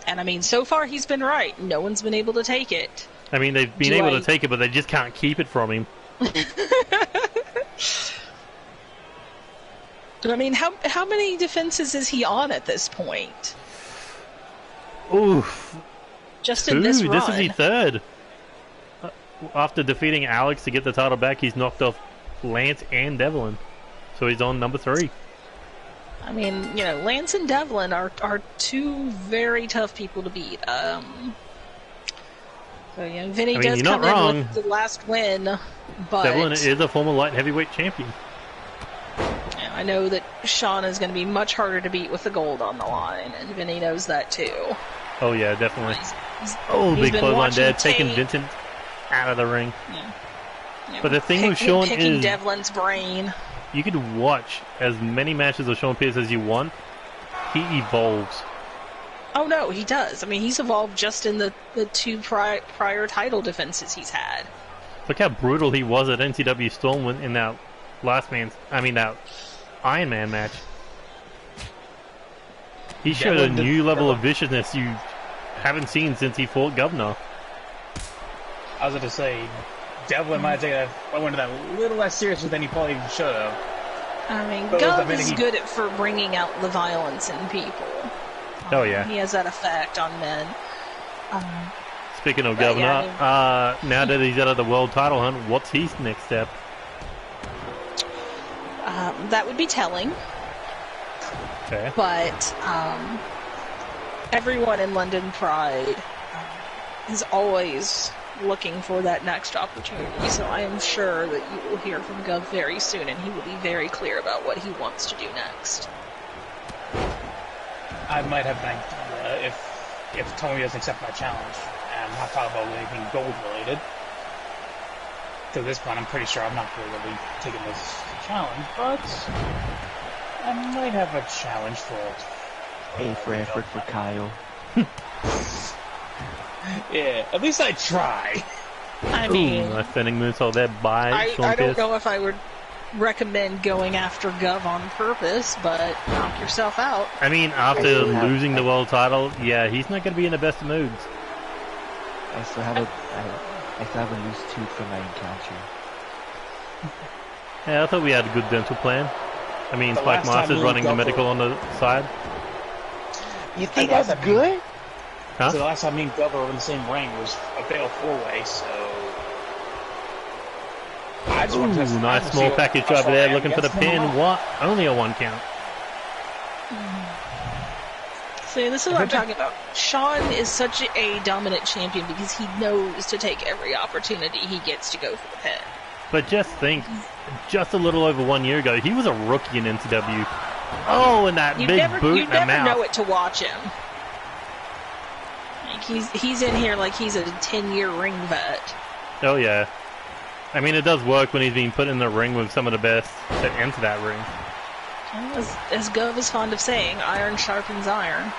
And I mean, so far he's been right. No one's been able to take it. I mean, they've been able to take it, but they just can't keep it from him. I mean, how many defenses is he on at this point? Oof. Just in this run. This is his third. After defeating Alex to get the title back, he's knocked off Lance and Devlin. So he's on number 3. I mean, you know, Lance and Devlin are two very tough people to beat. So, you know, Vinny does come in with the last win, but... Devlin is a former light heavyweight champion. Yeah, I know that Sean is going to be much harder to beat with the gold on the line, and Vinny knows that too. Oh yeah, definitely. He's big clothesline there, taking Vincent out of the ring. Yeah. Yeah, but the thing with Sean is... Devlin's brain. You could watch as many matches of Sean Pierce as you want. He evolves. Oh no, he does. I mean, he's evolved just in the 2 prior title defenses he's had. Look how brutal he was at NCW Storm in that that Iron Man match. He showed a new level of viciousness you haven't seen since he fought Governor. I was going to say, Devlin might take that one to that little less seriously than he probably should have. I mean, Gov is good for bringing out the violence in people. Oh yeah, he has that effect on men. Speaking of Governor, yeah, I mean, now that he's out of the world title hunt, what's his next step? That would be telling. Okay. But everyone in London Pride is always looking for that next opportunity, so I am sure that you will hear from Gov very soon, and he will be very clear about what he wants to do next. I might have an idea if Tony doesn't accept my challenge, and I'm not talking about anything gold related. To this point, I'm pretty sure I'm not really going to be taking this challenge, but I might have a challenge for it. A for effort for Kyle. Yeah, at least I try. I mean, a spinning moonsault there by Sean I don't Pierce. know if I would recommend going after Gov on purpose, but knock yourself out. I mean, after losing the world title, yeah, he's not going to be in the best of moods. I still have a loose tooth from my encounter. Yeah, I thought we had a good dental plan. I mean, The Spike last time Master's we running the were medical on the side. You think last that's time good? Huh? So the last time me and Gov were in the same ring was a fatal 4-way, so... I just want to Ooh, nice small package over there, looking for the pin. What? Only a 1 count. See, this is what I'm talking about. Sean is such a dominant champion because he knows to take every opportunity he gets to go for the pin. But just think, just a little over 1 year ago, he was a rookie in NCW. Oh, and that big boot you in the never mouth. know it to watch him. Like he's in here like he's a 10-year ring vet. Oh yeah. I mean, it does work when he's being put in the ring with some of the best that enter that ring. As Gov is fond of saying, iron sharpens iron.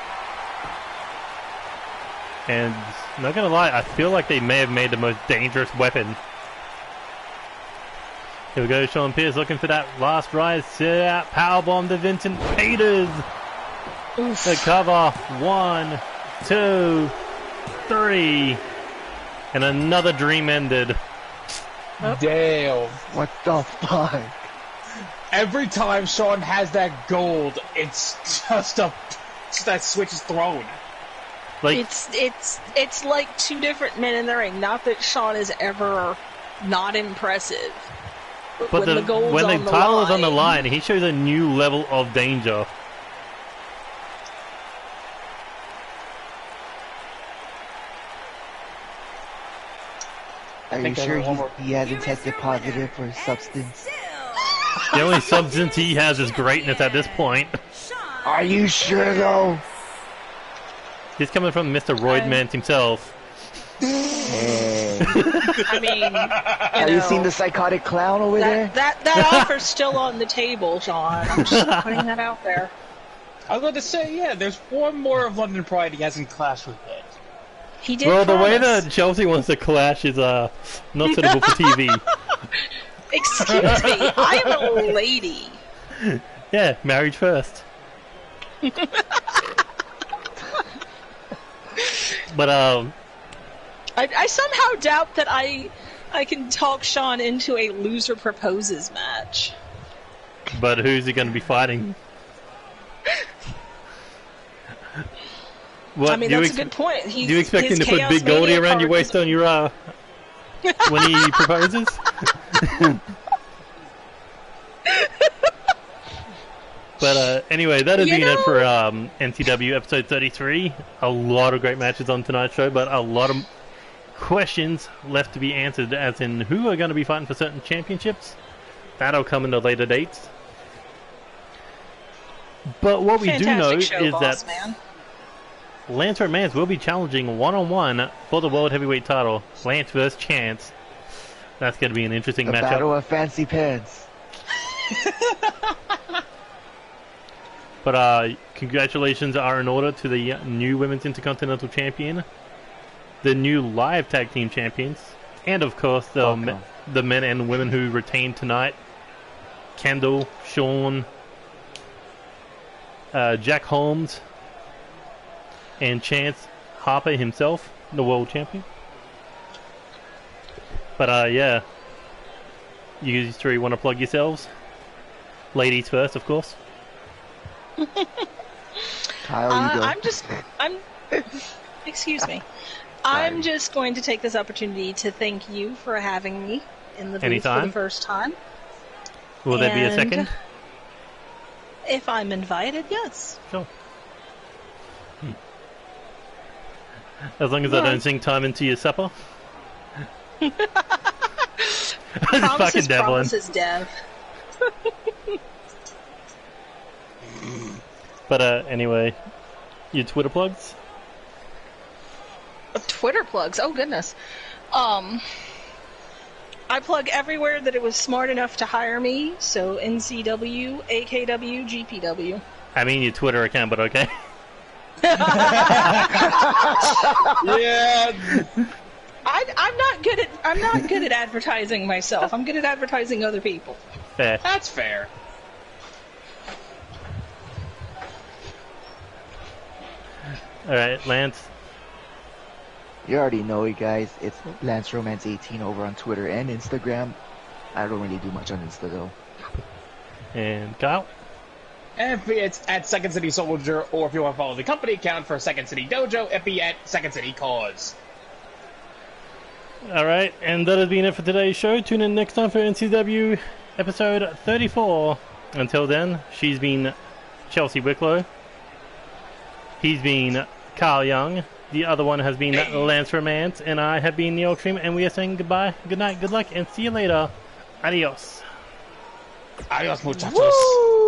And not gonna lie, I feel like they may have made the most dangerous weapon. Here we go, Sean Pierce looking for that last rise. Powerbomb to Vincent Peters. Oof. The cover. 1, 2, 3. And another dream ended. Damn. What the fuck? Every time Sean has that gold, it's just that switch is thrown. Like, It's like two different men in the ring. Not that Sean is ever not impressive. but when the gold's when on the title is on the line, line, he shows a new level of danger. Are you sure he hasn't tested positive for substance? The only substance he has is greatness at this point. Are you sure though? He's coming from Mr. Roidman himself. Hey. I mean, Have you seen the psychotic clown over there? that offer's still on the table, Sean. I'm just putting that out there. I was going to say, yeah, there's one more of London Pride he hasn't clashed with yet. He did. Well, the way promise. that Chelsea wants to clash is not suitable for TV. Excuse me, I am a lady. Yeah, marriage first. But I somehow doubt that I can talk Sean into a loser proposes match. but who's he going to be fighting? What, I mean, that's a good point. Do you expect him to put Big Goldie around your waist on your when he proposes? But anyway, that has been it for NCW episode 33. A lot of great matches on tonight's show, but a lot of questions left to be answered, as in who are going to be fighting for certain championships. That'll come into later dates. But what we do know is that Lance Romance will be challenging one-on-one for the World Heavyweight title. Lance versus Chance. That's going to be an interesting The matchup. battle of fancy pants. But congratulations are in order to the new Women's Intercontinental Champion, the new live tag team champions, and of course the men and women who retained tonight. Kendall, Sean, Jack Holmes, and Chance Harper himself, the world champion. But yeah, you three want to plug yourselves? Ladies first, of course. Kyle, you go. Excuse me. I'm just going to take this opportunity to thank you for having me in the booth Anytime. for the first time. Will there be a second? If I'm invited, yes. Sure. As long as I don't sing time into your supper. Promises, promises, Dev. But anyway, your Twitter plugs? Twitter plugs? Oh goodness. I plug everywhere that it was smart enough to hire me, so NCW, AKW, GPW. I mean your Twitter account, but okay. Yeah. I'm not good at advertising myself. I'm good at advertising other people. Fair. That's fair. Alright, Lance. You already know it, guys. It's Lance Romance 18 over on Twitter and Instagram. I don't really do much on Insta though. And Kyle. And it's at Second City Soldier, or if you want to follow the company account for Second City Dojo, it'd be at Second City Cause. Alright, and that has been it for today's show. Tune in next time for NCW episode 34. Until then, she's been Chelsea Wicklow. He's been Carl Young. The other one has been Lance Romance. And I have been NeoXtreme. And we are saying goodbye, good night, good luck, and see you later. Adios. Adios, muchachos. Woo!